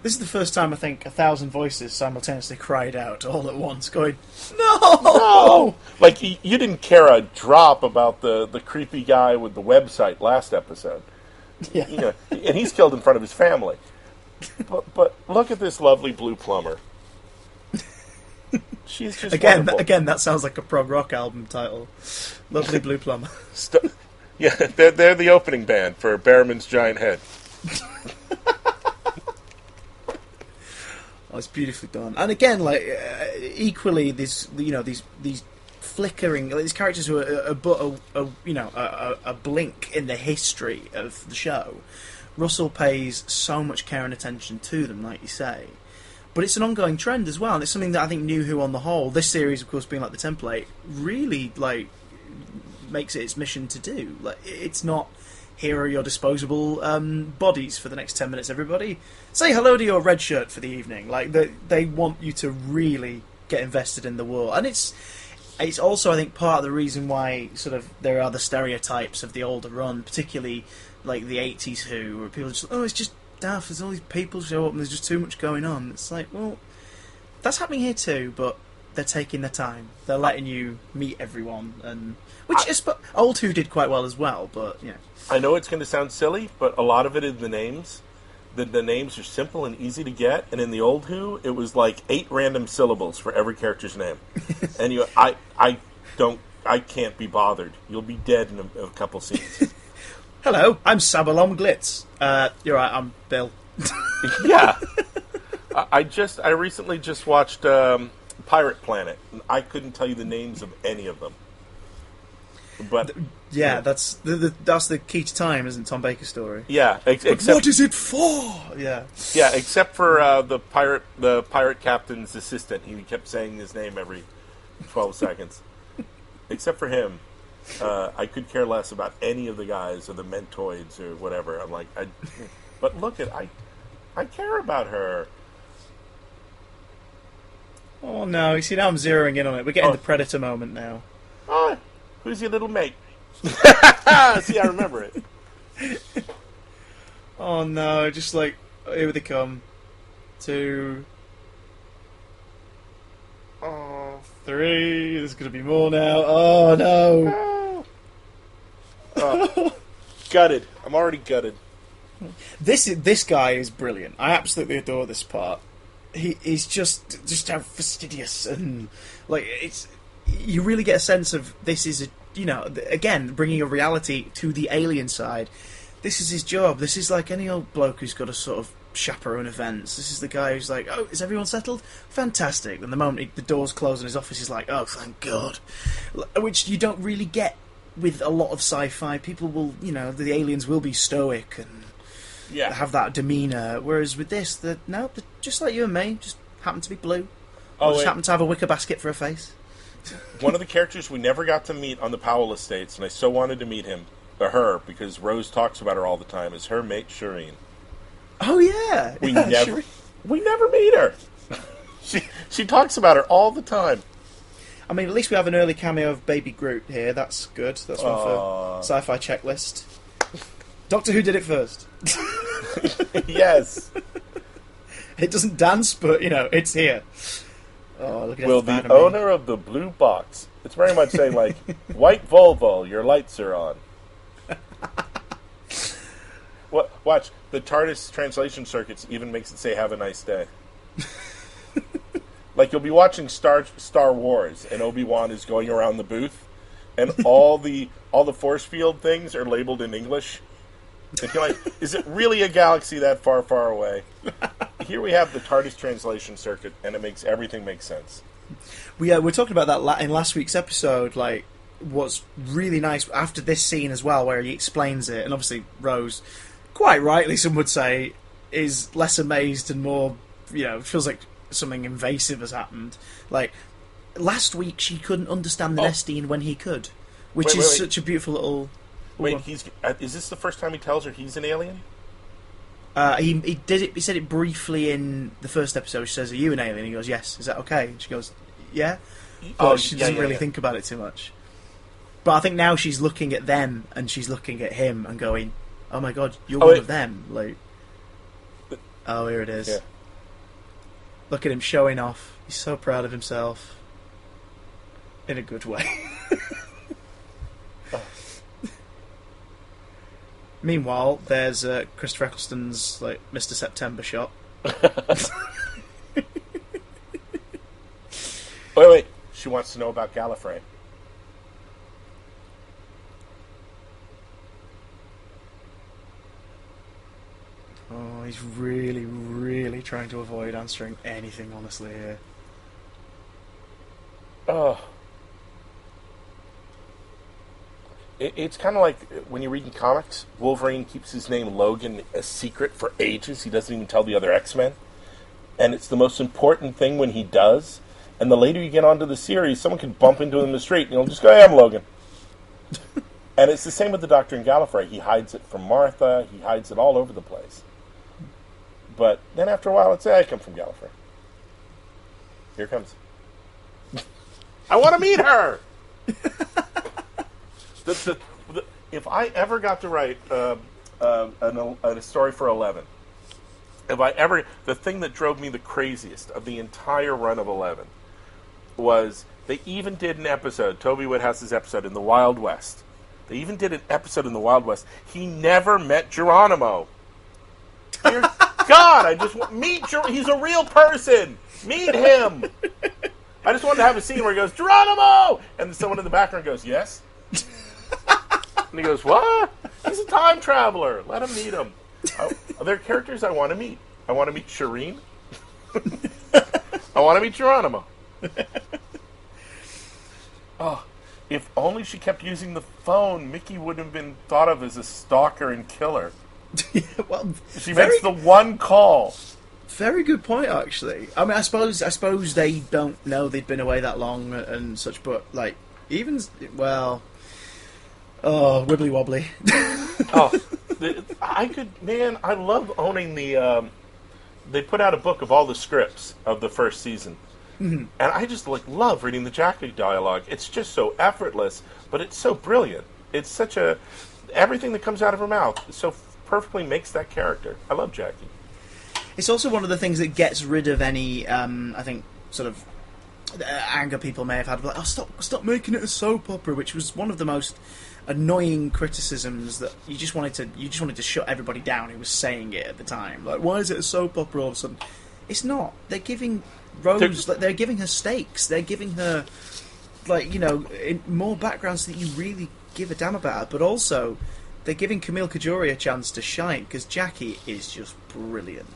This is the first time I think 1,000 voices simultaneously cried out all at once, going, "No!" Like, you didn't care a drop about the creepy guy with the website last episode. Yeah. You know, and he's killed in front of his family. But look at this lovely blue plumber. She's just wonderful. Again, that sounds like a prog rock album title. Lovely Blue Plumber. Yeah, they're the opening band for Barrowman's Giant Head. Oh, it's beautifully done. And again, like equally, these flickering, these characters who are but a blink in the history of the show. Russell pays so much care and attention to them, like you say. But it's an ongoing trend as well, and it's something that I think New Who on the whole, this series of course being like the template, really like makes it its mission to do. Like, it's not, here are your disposable bodies for the next 10 minutes, everybody. Say hello to your red shirt for the evening. Like, they want you to really get invested in the war. And it's also, I think, part of the reason why sort of there are the stereotypes of the older run, particularly like the 80s Who, where people are just, oh, it's just daft, there's all these people show up and there's just too much going on. It's like, well, that's happening here too, but they're taking their time. They're letting you meet everyone, and old Who did quite well as well, but yeah. I know it's going to sound silly, but a lot of it is the names. The names are simple and easy to get, and in the old Who, it was like 8 random syllables for every character's name. And I can't be bothered. You'll be dead in a couple scenes. Hello, I'm Sabalom Glitz. You're right, I'm Bill. Yeah. I recently just watched Pirate Planet, and I couldn't tell you the names of any of them. But that's the key to time, isn't Tom Baker's story? Yeah, except what is it for? Yeah, except for the pirate captain's assistant. He kept saying his name every 12 seconds. Except for him, I could care less about any of the guys or the Mentoids or whatever. I'm like, but look I care about her. Oh no! You see, now I'm zeroing in on it. We're getting the Predator moment now. Oh, who's your little mate? See, I remember it. Oh no! Just like, here they come. 2, 3. There's going to be more now. Oh no! Oh, gutted. I'm already gutted. This guy is brilliant. I absolutely adore this part. He's just how fastidious, and like you really get a sense of this is again bringing a reality to the alien side. This is his job. This is like any old bloke who's got to sort of chaperone events. This is the guy who's like, oh, is everyone settled? Fantastic. And the moment the doors close in his office, he's like, oh, thank God. Which you don't really get with a lot of sci-fi. People will, the aliens will be stoic and have that demeanour. Whereas with this, they're just like you and me, just happen to be blue. Just happen to have a wicker basket for a face. One of the characters we never got to meet on the Powell estates, and I so wanted to meet her, because Rose talks about her all the time, is her mate Shireen. Oh yeah, we never meet her. She talks about her all the time. I mean, at least we have an early cameo of Baby Groot here. That's good. That's one for Sci-Fi Checklist. Doctor Who did it first. Yes. It doesn't dance, but, it's here. Oh, look at Will the owner of the blue box... It's very much saying, like, white Volvo, your lights are on. Watch, the TARDIS translation circuits even makes it say, have a nice day. Like, you'll be watching Star Wars, and Obi-Wan is going around the booth, and all the force field things are labeled in English. And you're like, is it really a galaxy that far, far away? Here we have the TARDIS translation circuit, and it makes everything make sense. We're talking about that in last week's episode. Like, what's really nice after this scene as well, where he explains it, and obviously Rose, quite rightly, some would say, is less amazed and more, feels like something invasive has happened. Like, last week she couldn't understand the Nestine when he could, which is such a beautiful little... Wait, is this the first time he tells her he's an alien? He did it. He said it briefly in the first episode. She says, "Are you an alien?" He goes, "Yes." Is that okay? And she goes, "Yeah." But she doesn't really think about it too much. But I think now she's looking at them and she's looking at him and going, "Oh my God, you're one of them!" Like, oh, here it is. Yeah. Look at him showing off. He's so proud of himself. In a good way. Meanwhile, there's Christopher Eccleston's like Mr. September shot. Wait. She wants to know about Gallifrey. Oh, he's really, really trying to avoid answering anything, honestly, here. Oh. It's kind of like when you're reading comics, Wolverine keeps his name Logan a secret for ages. He doesn't even tell the other X-Men. And it's the most important thing when he does. And the later you get onto the series, someone can bump into him in the street and he'll just go, "Hey, I'm Logan." And it's the same with the Doctor in Gallifrey. He hides it from Martha. He hides it all over the place. But then after a while, it's, I come from Gallifrey. Here it comes. I want to meet her! If I ever got to write a story for 11, the thing that drove me the craziest of the entire run of 11 was they even did an episode, Toby Whithouse's episode in the Wild West. They even did an episode in the Wild West. He never met Geronimo. Dear God, I just want meet Geronimo. He's a real person. Meet him. I just wanted to have a scene where he goes, "Geronimo!" And someone in the background goes, "Yes?" And he goes, "What? He's a time traveler. Let him meet him." Are there characters I want to meet? I want to meet Shireen. I want to meet Geronimo. Oh, if only she kept using the phone, Mickey wouldn't have been thought of as a stalker and killer. Yeah, well, she makes the one call. Very good point, actually. I mean, I suppose they don't know they'd been away that long and such, but like, even wibbly wobbly. I love owning the. They put out a book of all the scripts of the first season. Mm-hmm. And I just love reading the Jackie dialogue. It's just so effortless, but it's so brilliant. It's such everything that comes out of her mouth so perfectly makes that character. I love Jackie. It's also one of the things that gets rid of any, I think, sort of anger people may have had. Like, stop making it a soap opera, which was one of the most annoying criticisms that you just wanted to shut everybody down who was saying it at the time. Like, why is it a soap opera all of a sudden? It's not. They're giving Rose, they're giving her stakes. They're giving her, more backgrounds that you really give a damn about. But also, they're giving Camille Kajuri a chance to shine because Jackie is just brilliant.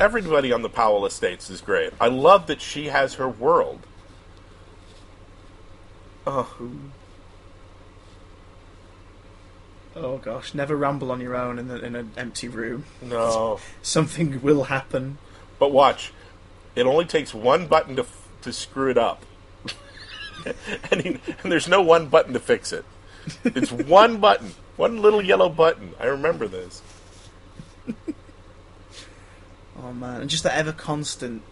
Everybody on the Powell Estates is great. I love that she has her world. Oh gosh, never ramble on your own in an empty room. No. Something will happen. But watch, it only takes one button to screw it up. and there's no one button to fix it. It's one button. One little yellow button. I remember this. Oh man, and just that ever-constant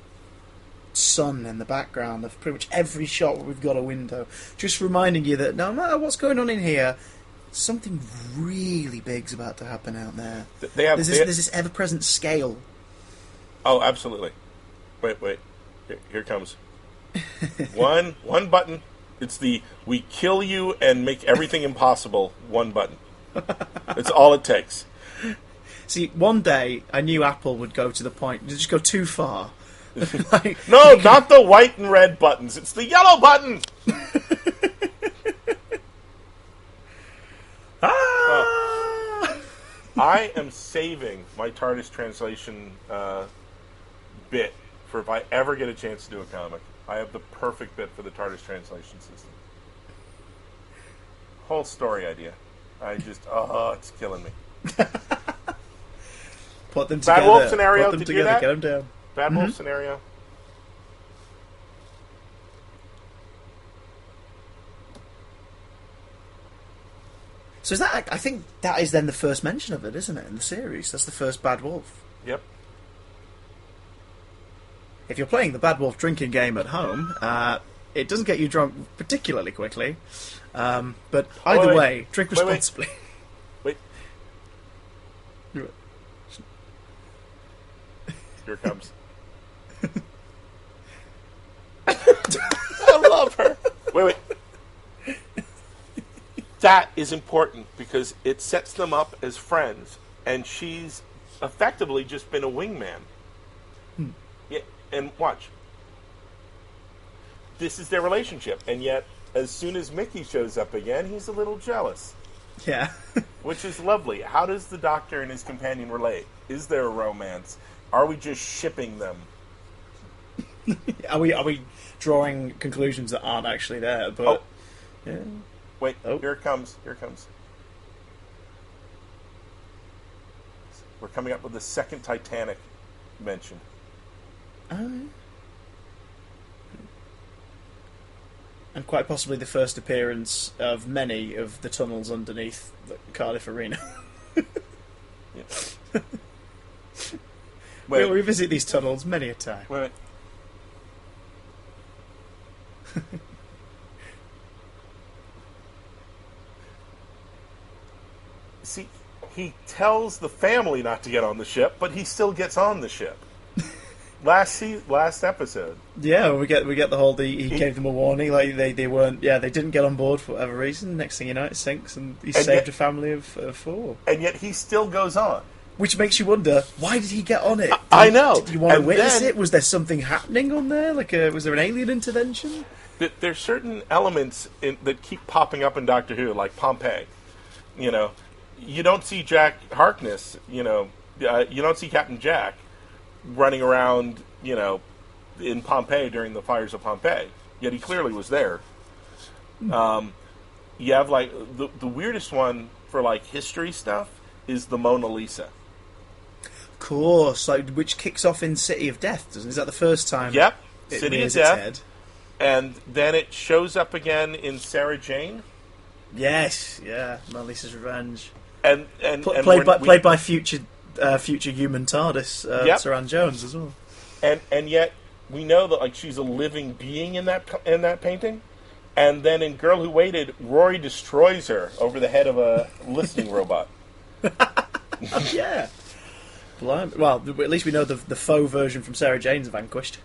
sun in the background of pretty much every shot where we've got a window. Just reminding you that no matter what's going on in here, Something really big's about to happen out there. There's this ever-present scale. Oh, absolutely. Wait. Here it comes. One button. It's the we kill you and make everything impossible. One button. It's all it takes. See, one day I knew Apple would go to the point to just go too far. No, not the white and red buttons. It's the yellow button. I am saving my TARDIS translation bit for if I ever get a chance to do a comic. I have the perfect bit for the TARDIS translation system. Whole story idea. I just, it's killing me. Put them together. Bad Wolf scenario. Put them together. Get them down. Bad Wolf scenario. So is that? I think that is then the first mention of it, isn't it, in the series? That's the first Bad Wolf. Yep. If you're playing the Bad Wolf drinking game at home, it doesn't get you drunk particularly quickly. But either way, drink responsibly. Wait. Here it comes. I love her. Wait. That is important because it sets them up as friends, and she's effectively just been a wingman. Yeah, and watch. This is their relationship, and yet, as soon as Mickey shows up again, he's a little jealous. Yeah. Which is lovely. How does the Doctor and his companion relate? Is there a romance? Are we just shipping them? Are we drawing conclusions that aren't actually there? But yeah. Wait, Here it comes. We're coming up with the second Titanic mention. And quite possibly the first appearance of many of the tunnels underneath the Cardiff Arena. We'll revisit these tunnels many a time. Wait. See, he tells the family not to get on the ship, but he still gets on the ship. Last episode. Yeah, we get the whole he gave them a warning, like they weren't. Yeah, they didn't get on board for whatever reason. Next thing you know, it sinks, and he saved a family of 4. And yet he still goes on. Which makes you wonder, why did he get on it? I know. Did you want to witness it? Was there something happening on there? Was there an alien intervention? There's certain elements that keep popping up in Doctor Who, like Pompeii. You don't see Jack Harkness. You don't see Captain Jack running around, in Pompeii during the fires of Pompeii. Yet he clearly was there. You have the weirdest one for history stuff is the Mona Lisa. Of course, which kicks off in City of Death, doesn't it? Is that the first time? Yep, City of Death. And then it shows up again in Sarah Jane. Yes, yeah, Mona Lisa's Revenge. And played by future human TARDIS, Saran Jones as well. And yet we know that she's a living being in that painting. And then in Girl Who Waited, Rory destroys her over the head of a listening robot. Yeah. Blimey. Well, at least we know the faux version from Sarah Jane's vanquished.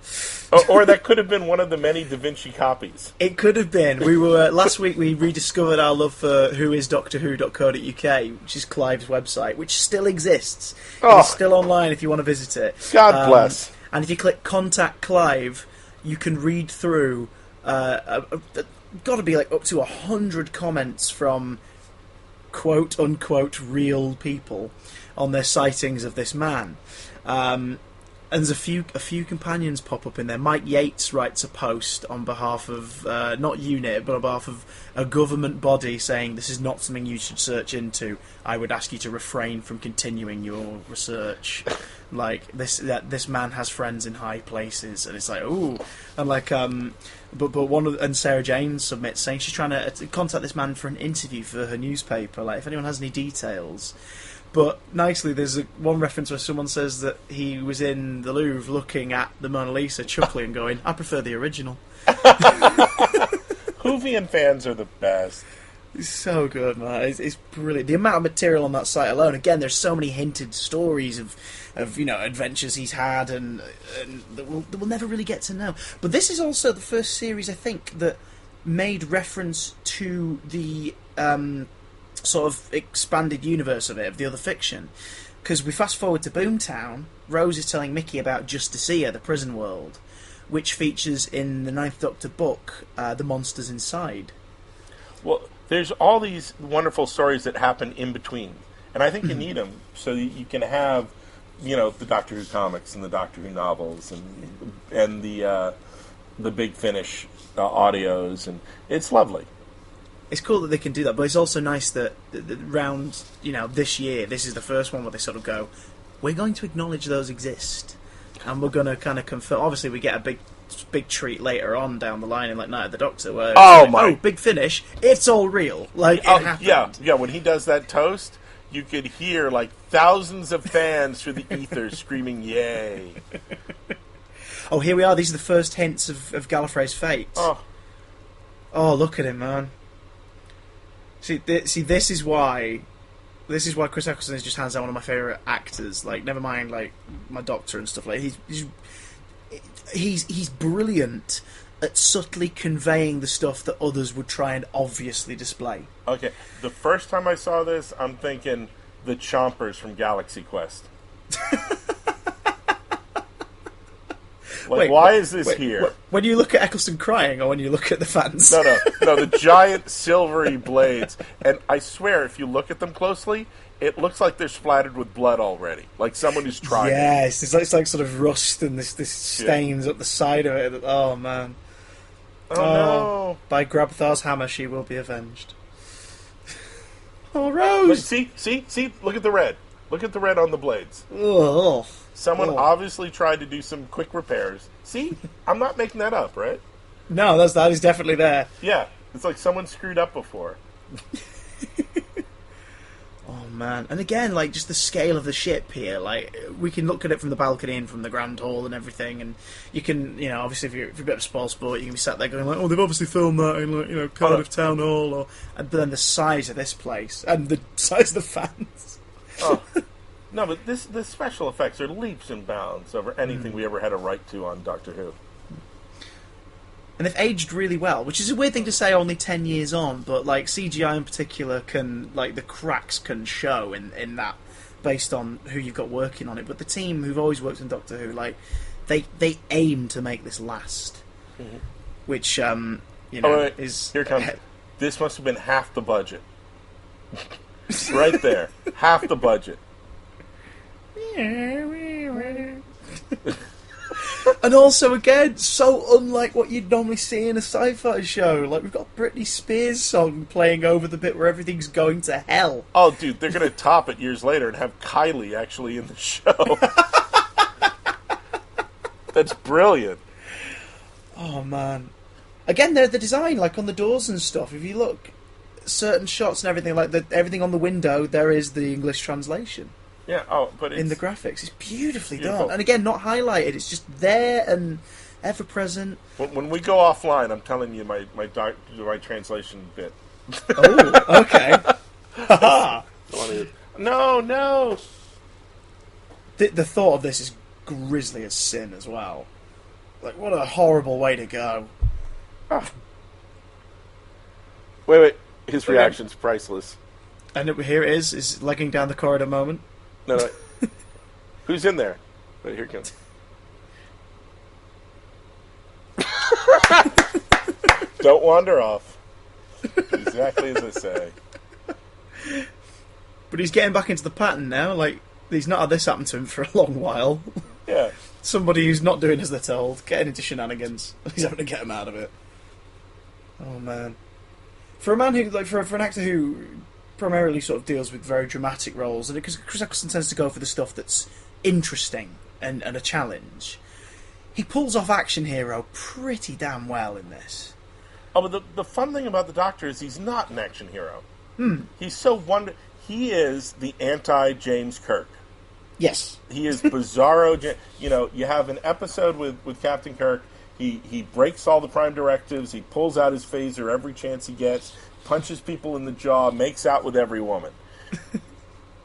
Or that could have been one of the many Da Vinci copies. It could have been. We were last week. We rediscovered our love for whoisdoctorwho.co.uk, which is Clive's website, which still exists. It's still online if you want to visit it. God bless. And if you click Contact Clive, you can read through. Got to be up to 100 comments from quote unquote real people on their sightings of this man. And there's a few companions pop up in there. Mike Yates writes a post on behalf of not UNIT, but on behalf of a government body saying this is not something you should search into. I would ask you to refrain from continuing your research. This man has friends in high places, and it's ooh, and but Sarah Jane submits saying she's trying to contact this man for an interview for her newspaper. If anyone has any details. But nicely, there's one reference where someone says that he was in the Louvre looking at the Mona Lisa, chuckling and going, I prefer the original. Whovian fans are the best. It's so good, man. It's brilliant. The amount of material on that site alone. Again, there's so many hinted stories of adventures he's had, and that we'll never really get to know. But this is also the first series, I think, that made reference to the sort of expanded universe of it, of the other fiction. Because we fast forward to Boomtown, Rose is telling Mickey about Justicia, the prison world, which features in the Ninth Doctor book, The Monsters Inside. Well, there's all these wonderful stories that happen in between, and I think you need them so you can have, the Doctor Who comics and the Doctor Who novels and the Big Finish audios, and it's lovely. It's cool that they can do that, but it's also nice that round, this year, this is the first one where they sort of go, we're going to acknowledge those exist, and we're going to kind of confirm. Obviously, we get a big treat later on down the line in Night of the Doctor, where Big Finish, it's all real, it happened. Yeah. When he does that toast, you could hear thousands of fans through the ether screaming "Yay!" Oh, here we are. These are the first hints of Gallifrey's fate. Oh, look at him, man. See, this is why Chris Eccleston is just hands down one of my favourite actors. Never mind, my Doctor and stuff. He's brilliant at subtly conveying the stuff that others would try and obviously display. Okay, the first time I saw this, I'm thinking the Chompers from Galaxy Quest. Why is this here? When you look at Eccleston crying, or when you look at the fans? No, the giant silvery blades. And I swear, if you look at them closely, it looks like they're splattered with blood already. Like someone who's trying. Yes, it's like sort of rust and this stains up the side of it. Oh, man. Oh, no. By Grabthar's hammer, she will be avenged. Oh, Rose! Look, see? Look at the red. Look at the red on the blades. Oh. Someone obviously tried to do some quick repairs. See? I'm not making that up, right? No, that is definitely there. Yeah. It's like someone screwed up before. Oh, man. And again, just the scale of the ship here. We can look at it from the balcony and from the Grand Hall and everything, and you can, obviously if you're a bit of a spoil sport, you can be sat there going they've obviously filmed that in, Cardiff Town Hall, but then the size of this place, and the size of the fans. Oh. No, but the special effects are leaps and bounds over anything we ever had a right to on Doctor Who. And they've aged really well, which is a weird thing to say only 10 years on, but CGI in particular can, the cracks can show in that based on who you've got working on it. But the team who've always worked in Doctor Who, they aim to make this last. Mm-hmm. Which, is... Here comes... This must have been half the budget. Right there. Half the budget. And also, again, so unlike what you'd normally see in a sci-fi show. We've got Britney Spears' song playing over the bit where everything's going to hell. Oh, dude, they're going to top it years later and have Kylie actually in the show. That's brilliant. Oh, man. Again, the design, on the doors and stuff, if you look, certain shots and everything, everything on the window, there is the English translation. Yeah, but in the graphics, it's beautifully done, and again, not highlighted. It's just there and ever present. When we go offline, I'm telling you my translation bit. Oh, okay. No. The thought of this is grisly as sin as well. What a horrible way to go. Ah. Wait. His reaction's priceless. And here it is legging down the corridor moment. No. Who's in there? Wait, here it comes. Don't wander off. Exactly as I say. But he's getting back into the pattern now. He's not had this happen to him for a long while. Yeah. Somebody who's not doing as they're told, getting into shenanigans. He's having to get him out of it. Oh, man. For a man who, for an actor who primarily sort of deals with very dramatic roles, and because Chris Eccleston tends to go for the stuff that's interesting and a challenge, he pulls off action hero pretty damn well in this. Oh, but the fun thing about the Doctor is he's not an action hero. He's so he is the anti-James Kirk. Yes. He is bizarro. You have an episode with Captain Kirk. He breaks all the Prime directives. He pulls out his phaser every chance he gets, punches people in the jaw, makes out with every woman.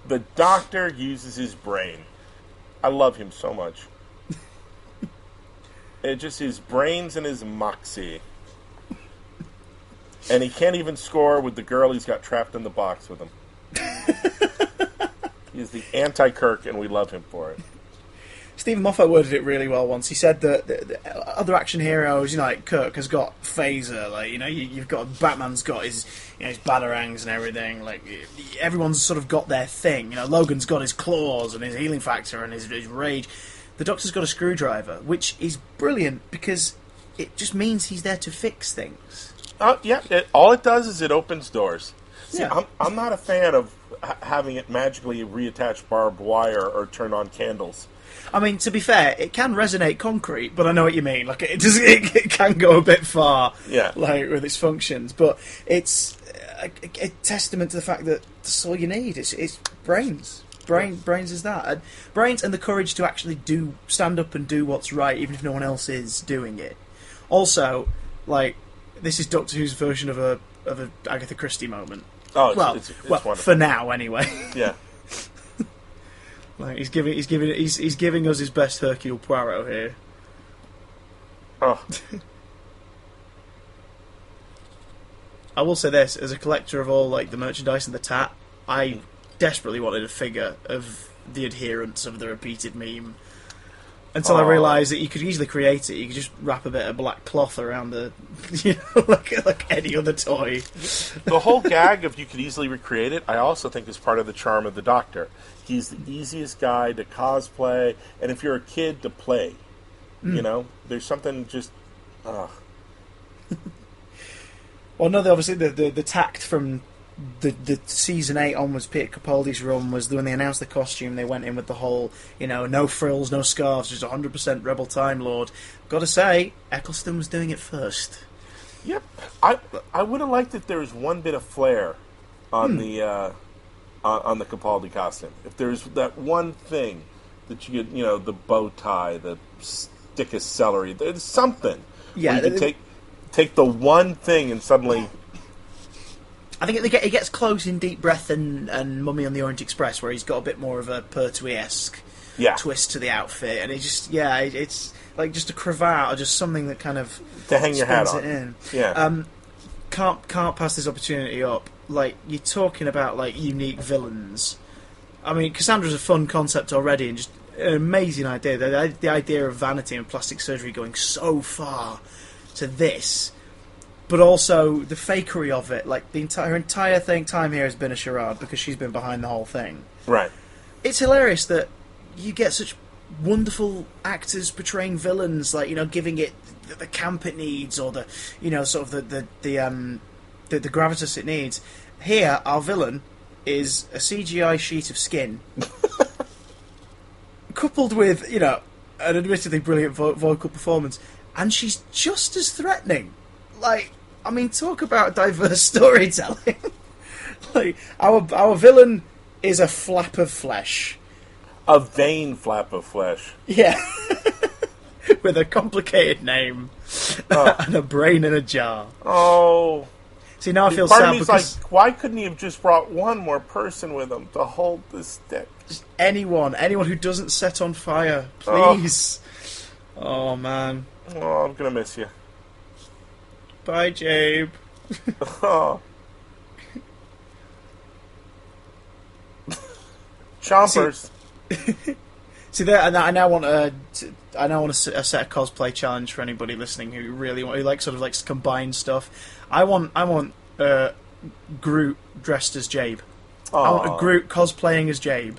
The Doctor uses his brain. I love him so much. It's just his brains and his moxie. And he can't even score with the girl he's got trapped in the box with him. He's the anti-Kirk, and we love him for it. Stephen Moffat worded it really well once. He said that the other action heroes, like Kirk has got phaser, you've got Batman's got his batarangs and everything. Like everyone's sort of got their thing. Logan's got his claws and his healing factor and his rage. The Doctor's got a screwdriver, which is brilliant because it just means he's there to fix things. All it does is it opens doors. See, Yeah. I'm not a fan of having it magically reattach barbed wire or turn on candles. I mean, to be fair, it can resonate concrete, but I know what you mean. Like it can go a bit far, with its functions. But it's a testament to the fact that that's all you need. It's brains. Brains is that. And brains and the courage to actually stand up and do what's right, even if no one else is doing it. Also, this is Doctor Who's version of a Agatha Christie moment. Oh, it's wonderful. For now, anyway. Yeah. He's giving us his best Hercule Poirot here. Oh. I will say this, as a collector of all the merchandise and the tat, I desperately wanted a figure of the adherents of the repeated meme. Until I realised that you could easily create it. You could just wrap a bit of black cloth around the, like any other toy. The whole gag of you could easily recreate it, I also think is part of the charm of the Doctor. He's the easiest guy to cosplay, and if you're a kid, to play. There's something just... Well, no, obviously the tact from the season 8 onwards, Peter Capaldi's run was when they announced the costume. They went in with the whole, no frills, no scarves, just 100% Rebel Time Lord. Got to say, Eccleston was doing it first. Yep, I would have liked if there was one bit of flair on the Capaldi costume. If there's that one thing that you could, the bow tie, the stick of celery, there's something. Yeah, where you could take the one thing and suddenly. I think it gets close in Deep Breath and Mummy on the Orient Express, where he's got a bit more of a Pertwee-esque twist to the it's like just a cravat or just something that kind of to hang your hat on. It in. Yeah. Can't pass this opportunity up. You're talking about unique villains. I mean, Cassandra's a fun concept already, and just an amazing idea. The idea of vanity and plastic surgery going so far to this. But also the fakery of it, her entire time here has been a charade because she's been behind the whole thing. Right. It's hilarious that you get such wonderful actors portraying villains, giving it the camp it needs or the sort of the gravitas it needs. Here, our villain is a CGI sheet of skin, coupled with an admittedly brilliant vocal performance, and she's just as threatening. Talk about diverse storytelling. Our villain is a flap of flesh. A vain flap of flesh. Yeah. With a complicated name. And a brain in a jar. Oh. See, now I feel sad sad because... because... why couldn't he have just brought one more person with him to hold the stick? Just anyone who doesn't set on fire. Please. Oh man. Oh, I'm going to miss you. Bye, Jabe. Oh. Chompers. See there, and I now want a set a cosplay challenge for anybody listening who likes to combine stuff. I want Groot dressed as Jabe. Aww. I want a Groot cosplaying as Jabe.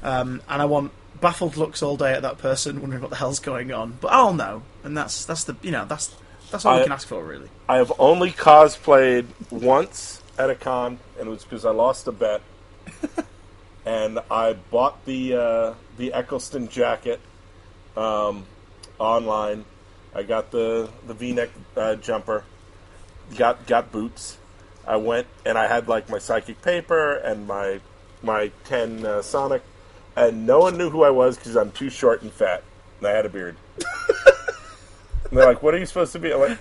And I want baffled looks all day at that person, wondering what the hell's going on. But I'll know, and that's all we can ask for, really. I have only cosplayed once at a con, and it was because I lost a bet. And I bought the Eccleston jacket online. I got the V-neck jumper. Got boots. I went and I had my psychic paper and my 10 Sonic, and no one knew who I was because I'm too short and fat, and I had a beard. And they're like, "What are you supposed to be?" I'm like,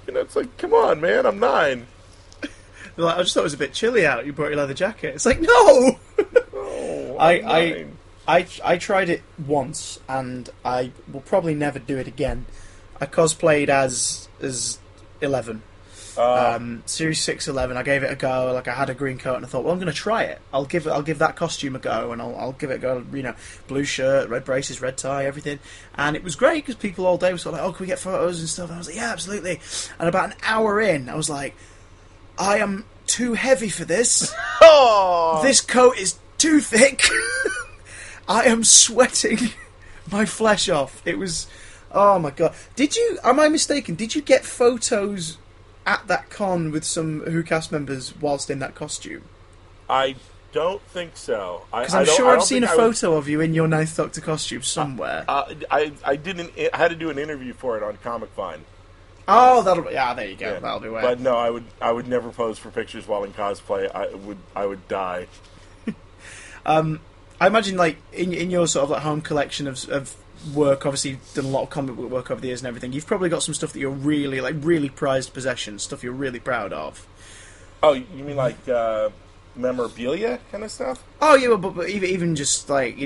it's like, come on, man, I'm 9. They're like, I just thought it was a bit chilly out. You brought your leather jacket. It's like, no. Oh, I'm 9. I tried it once, and I will probably never do it again. I cosplayed as 11. Series 6 11. I gave it a go. Like, I had a green coat, and I thought, well, I'm going to try it. I'll give that costume a go, and I'll give it a go. Blue shirt, red braces, red tie, everything. And it was great because people all day were sort of like, oh, can we get photos and stuff? And I was like, yeah, absolutely. And about an hour in, I was like, I am too heavy for this. Oh! This coat is too thick. I am sweating my flesh off. It was, oh my god. Am I mistaken? Did you get photos at that con with some Who cast members whilst in that costume? I don't think so. Because I'm sure I've seen a photo of you in your Ninth Doctor costume somewhere. I didn't. I had to do an interview for it on Comic Vine. Oh, there you go. Yeah. That'll be where. But no, I would never pose for pictures while in cosplay. I would die. I imagine, like, in your sort of like home collection of work, obviously you've done a lot of comic book work over the years and everything. You've probably got some stuff that you're really prized possessions, stuff you're really proud of. Oh, you mean like memorabilia kind of stuff? Oh yeah, but even just like,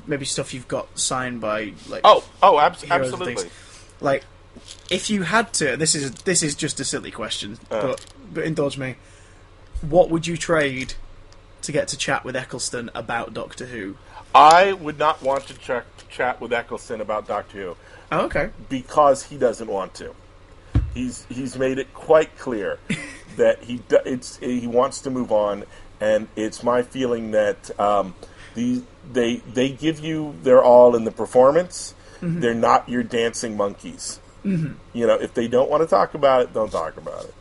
maybe stuff you've got signed by like. Absolutely. Like, if you had to, this is just a silly question, but indulge me. What would you trade to get to chat with Eccleston about Doctor Who? I would not want to chat with Eccleston about Doctor Who. Oh, okay. Because he doesn't want to. He's made it quite clear that he wants to move on, and it's my feeling that they give you their all in the performance. Mm-hmm. They're not your dancing monkeys. Mm-hmm. If they don't want to talk about it, don't talk about it.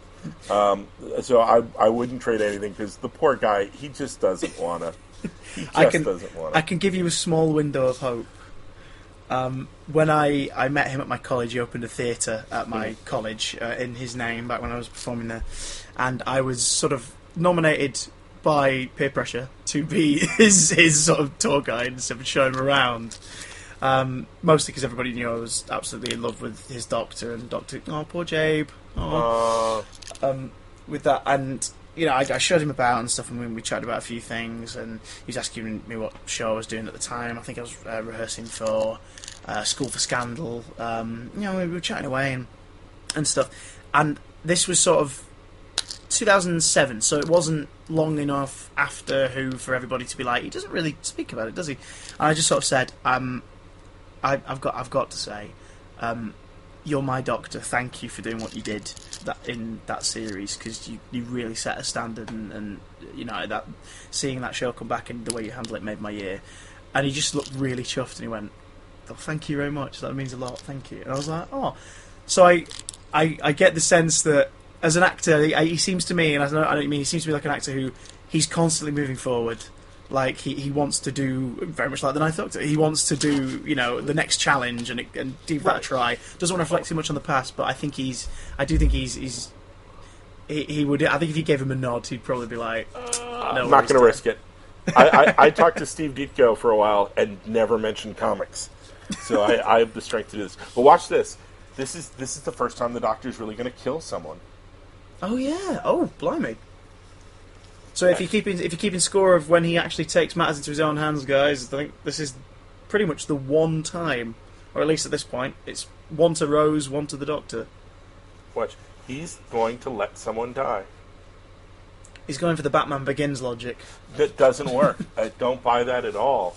So I wouldn't trade anything because the poor guy, he just doesn't want to. I can give you a small window of hope. When I met him at my college, he opened a theatre at my college in his name back when I was performing there, and I was sort of nominated by peer pressure to be his sort of tour guide and stuff and show him around. Mostly because everybody knew I was absolutely in love with his Doctor and Doctor. Oh, poor Jabe. With that, and I showed him about and stuff, and we chatted about a few things, and he was asking me what show I was doing at the time. I think I was rehearsing for School for Scandal. We were chatting away and stuff, and this was sort of 2007, so it wasn't long enough after Who for everybody to be like, he doesn't really speak about it, does he? And I just sort of said, I've got to say, you're my Doctor. Thank you for doing what you did in that series, because you really set a standard, and that seeing that show come back and the way you handle it made my year. And he just looked really chuffed, and he went, "Oh, thank you very much. That means a lot. Thank you." And I was like, "Oh." So I get the sense that as an actor, he seems to me, and I don't mean he seems to be like an actor who he's constantly moving forward. Like he wants to do very much like the Ninth Doctor. He wants to do the next challenge and give that a try. Doesn't want to reflect too much on the past, but I think he would. I think if you gave him a nod, he'd probably be like, "No, I'm not going to risk it." I talked to Steve Ditko for a while and never mentioned comics, so I have the strength to do this. But watch this. This is the first time the Doctor's really going to kill someone. Oh yeah! Oh blimey! So if you're keeping score of when he actually takes matters into his own hands, guys, I think this is pretty much the one time, or at least at this point, it's one to Rose, one to the Doctor. Watch, he's going to let someone die. He's going for the Batman Begins logic. That doesn't work. I don't buy that at all.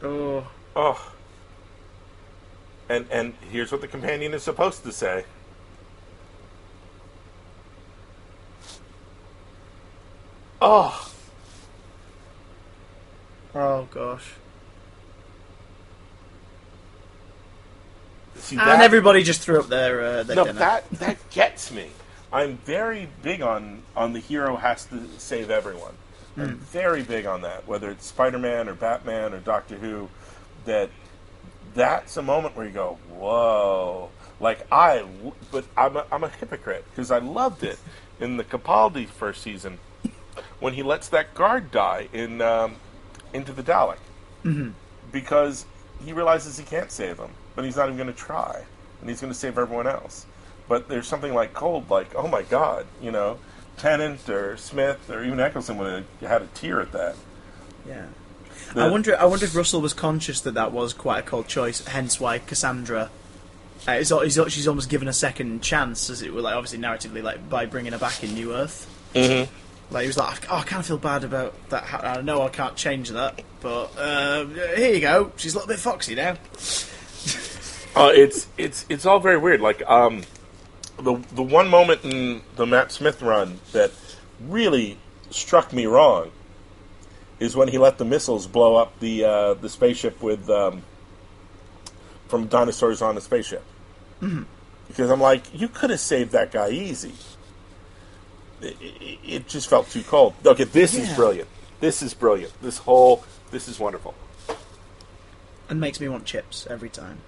Oh. And here's what the companion is supposed to say. Oh gosh. See, and everybody just threw up their dinner. That gets me. I'm very big on the hero has to save everyone. I'm very big on that, whether it's Spider-Man or Batman or Doctor Who. That's a moment where you go, whoa. Like I'm a hypocrite because I loved it in the Capaldi first season when he lets that guard die in Into the Dalek. because he realizes he can't save them, but he's not even going to try, and he's going to save everyone else. But there's something like Cold, like, oh my God, Tennant or Smith or even Eccleston would have had a tear at that. Yeah. I wonder if Russell was conscious that was quite a cold choice, hence why Cassandra... she's almost given a second chance, as it were, like, obviously narratively, like, by bringing her back in New Earth. Mm-hmm. Like, he was like, I kind of feel bad about that. I know I can't change that, but here you go. She's a little bit foxy now. It's all very weird. Like, the one moment in the Matt Smith run that really struck me wrong is when he let the missiles blow up the spaceship with from dinosaurs on the spaceship. Mm-hmm. Because I'm like, you could have saved that guy easy. It just felt too cold. Okay, this is brilliant. This is brilliant. This is wonderful. And makes me want chips every time.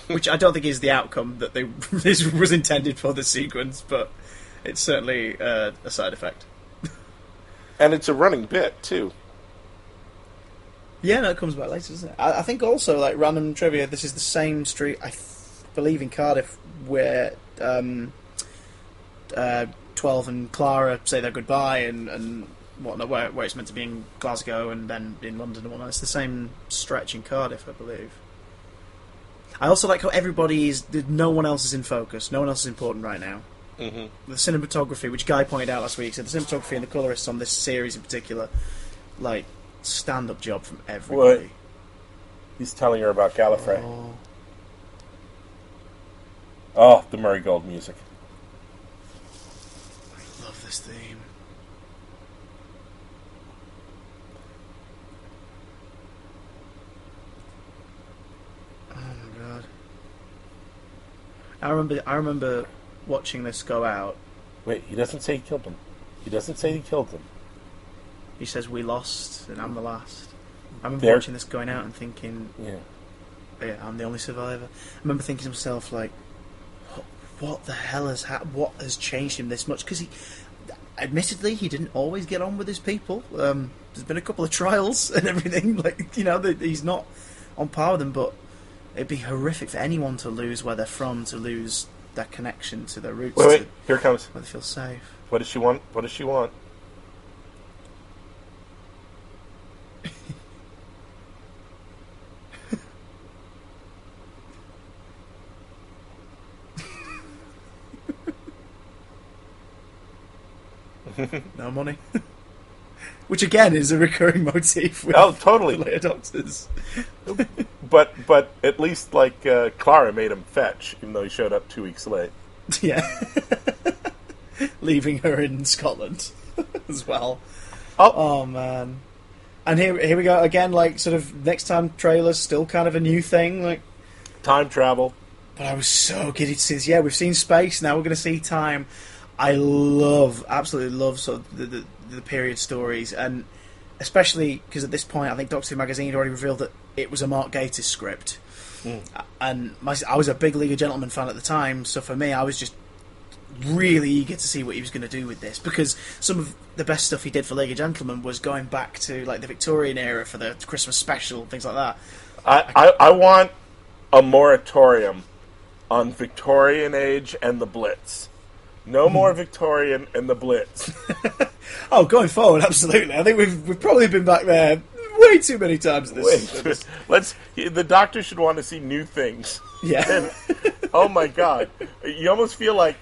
Which I don't think is the outcome that this was intended for the sequence, but it's certainly a side effect. And it's a running bit, too. Yeah, no, it comes back later, doesn't it? I think also, like, random trivia, this is the same street, I believe, in Cardiff, where 12 and Clara say their goodbye and whatnot, where it's meant to be in Glasgow and then in London and whatnot. It's the same stretch in Cardiff, I believe. I also like how no one else is in focus, no one else is important right now. Mm-hmm. The cinematography, which Guy pointed out last week, said the cinematography and the colorists on this series in particular, like, stand-up job from everybody. What? He's telling her about Gallifrey. Oh, the Murray Gold music. I love this theme. Oh my god. I remember watching this go out. Wait, he doesn't say he killed them. He doesn't say he killed them. He says, we lost, and I'm the last. I remember watching this going out and thinking, yeah, I'm the only survivor. I remember thinking to myself, like, what the hell what has changed him this much? Because admittedly, he didn't always get on with his people. There's been a couple of trials and everything, like, he's not on par with them, but it'd be horrific for anyone to lose where they're from, to lose their connection to their roots. Wait, here it comes. Where they feel safe. What does she want? What does she want? No money. Which again is a recurring motif with totally. later Doctors. but at least like Clara made him fetch, even though he showed up 2 weeks late. Yeah. Leaving her in Scotland as well. Oh man. And here we go again, like, sort of next time trailers, still kind of a new thing, like time travel. But I was so giddy to see this. Yeah, we've seen space, now we're going to see time. I absolutely love sort of the period stories, and especially because at this point I think Doctor Who magazine had already revealed that it was a Mark Gatiss script. And I was a big League of Gentlemen fan at the time, so for me I was just really eager to see what he was going to do with this, because some of the best stuff he did for League of Gentlemen was going back to like the Victorian era for the Christmas special, things like that. I want a moratorium on Victorian age and the Blitz. No more Victorian and the Blitz. Oh, going forward, absolutely. I think we've probably been back there way too many times. The Doctor should want to see new things. Yeah. And, oh my God, you almost feel like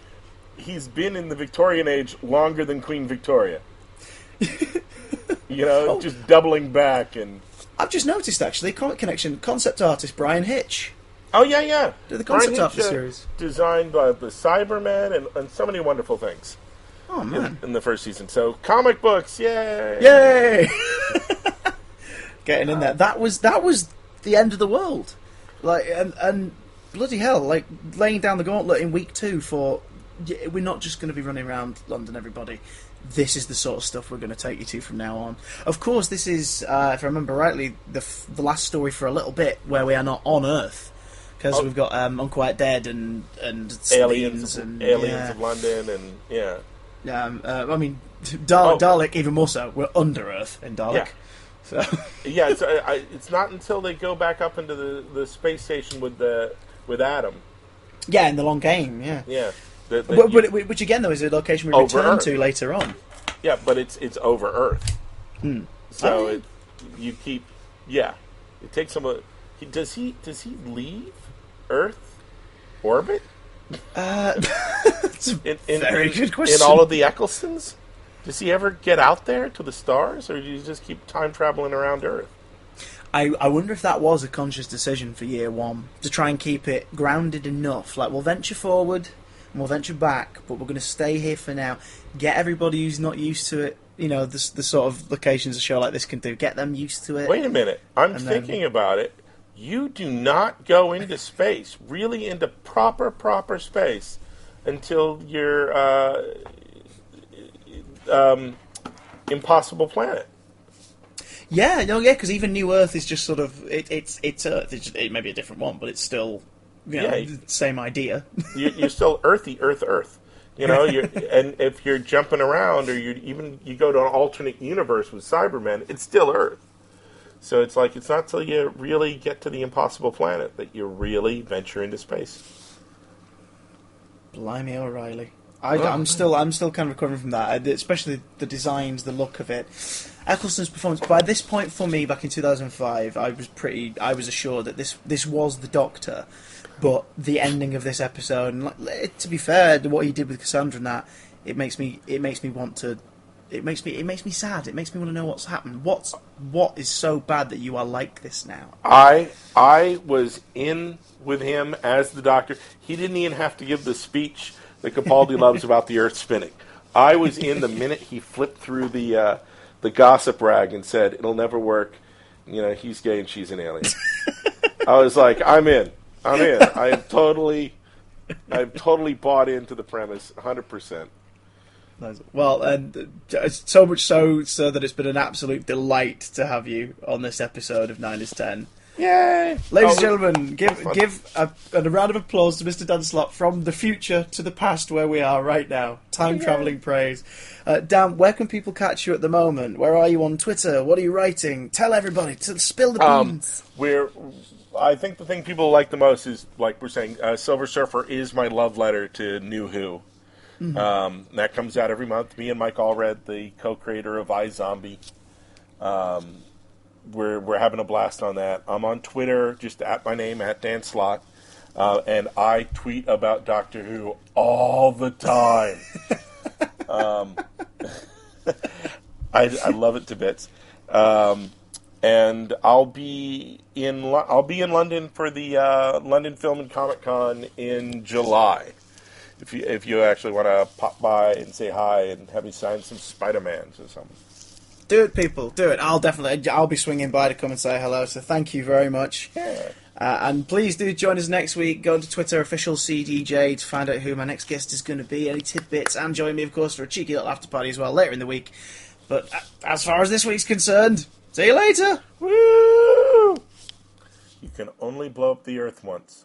he's been in the Victorian age longer than Queen Victoria. Just doubling back. And I've just noticed actually, Comic Connection concept artist Brian Hitch. Oh, yeah. The concept art for the series. Designed by the Cybermen and so many wonderful things. Oh, man. In the first season. So, comic books, yay! Yay! Getting in there. That was the end of the world. Like, and bloody hell, like, laying down the gauntlet in week 2 for, we're not just going to be running around London, everybody. This is the sort of stuff we're going to take you to from now on. Of course, this is, if I remember rightly, the last story for a little bit where we are not on Earth. Because we've got Unquiet Dead and Aliens of London and I mean Dalek even more so. We're under Earth in Dalek. So Yeah, it's not until they go back up into the space station with Adam. yeah, in the long game, yeah. Yeah, Which again, though, is a location we Over return Earth. to later on. Yeah, but it's over Earth. So you keep, yeah. It takes some. Does he leave Earth orbit? That's a very good question. In all of the Ecclestons, does he ever get out there to the stars, or do you just keep time traveling around Earth? I wonder if that was a conscious decision for year one to try and keep it grounded enough. Like, we'll venture forward and we'll venture back, but we're going to stay here for now. Get everybody who's not used to it, you know, the sort of locations a show like this can do. Get them used to it. Wait a minute. I'm thinking about it. You do not go into space, really into proper space, until you're Impossible Planet. Yeah, no, yeah, because even New Earth is just sort of it's Earth. It may be a different one, but it's still the same idea. You're still earthy, Earth. You know, and if you're jumping around, or you go to an alternate universe with Cybermen, it's still Earth. So it's like it's not till you really get to the Impossible Planet that you really venture into space. Blimey, O'Reilly. I'm still kind of recovering from that, especially the designs, the look of it. Eccleston's performance. By this point, for me, back in 2005, I was assured that this was the Doctor. But the ending of this episode, and to be fair, what he did with Cassandra and that, it makes me want to. It makes me sad. It makes me want to know what's happened. What is so bad that you are like this now? I was in with him as the Doctor. He didn't even have to give the speech that Capaldi loves about the Earth spinning. I was in the minute he flipped through the gossip rag and said it'll never work. You know, he's gay and she's an alien. I was like, I'm in. I've totally bought into the premise, 100%. Well, and so much so that it's been an absolute delight to have you on this episode of 9 is 10. Yay! Ladies and gentlemen, give a round of applause to Mr. Dan Slottt from the future to the past where we are right now. Time-travelling praise. Dan, where can people catch you at the moment? Where are you on Twitter? What are you writing? Tell everybody to spill the beans. I think the thing people like the most is, like we're saying, Silver Surfer is my love letter to New Who. Mm-hmm. That comes out every month. Me and Mike Allred, the co-creator of iZombie, we're having a blast on that. I'm on Twitter, just at my name, at Dan Slottt, and I tweet about Doctor Who all the time. I love it to bits. And I'll be in London for the London Film and Comic Con in July. If you actually want to pop by and say hi and have me sign some Spider-Mans or something. Do it, people. Do it. I'll be swinging by to come and say hello. So thank you very much. Yeah. And please do join us next week. Go to Twitter, official CDJ, to find out who my next guest is going to be, any tidbits, and join me, of course, for a cheeky little after party as well later in the week. But as far as this week's concerned, see you later. Woo! You can only blow up the Earth once.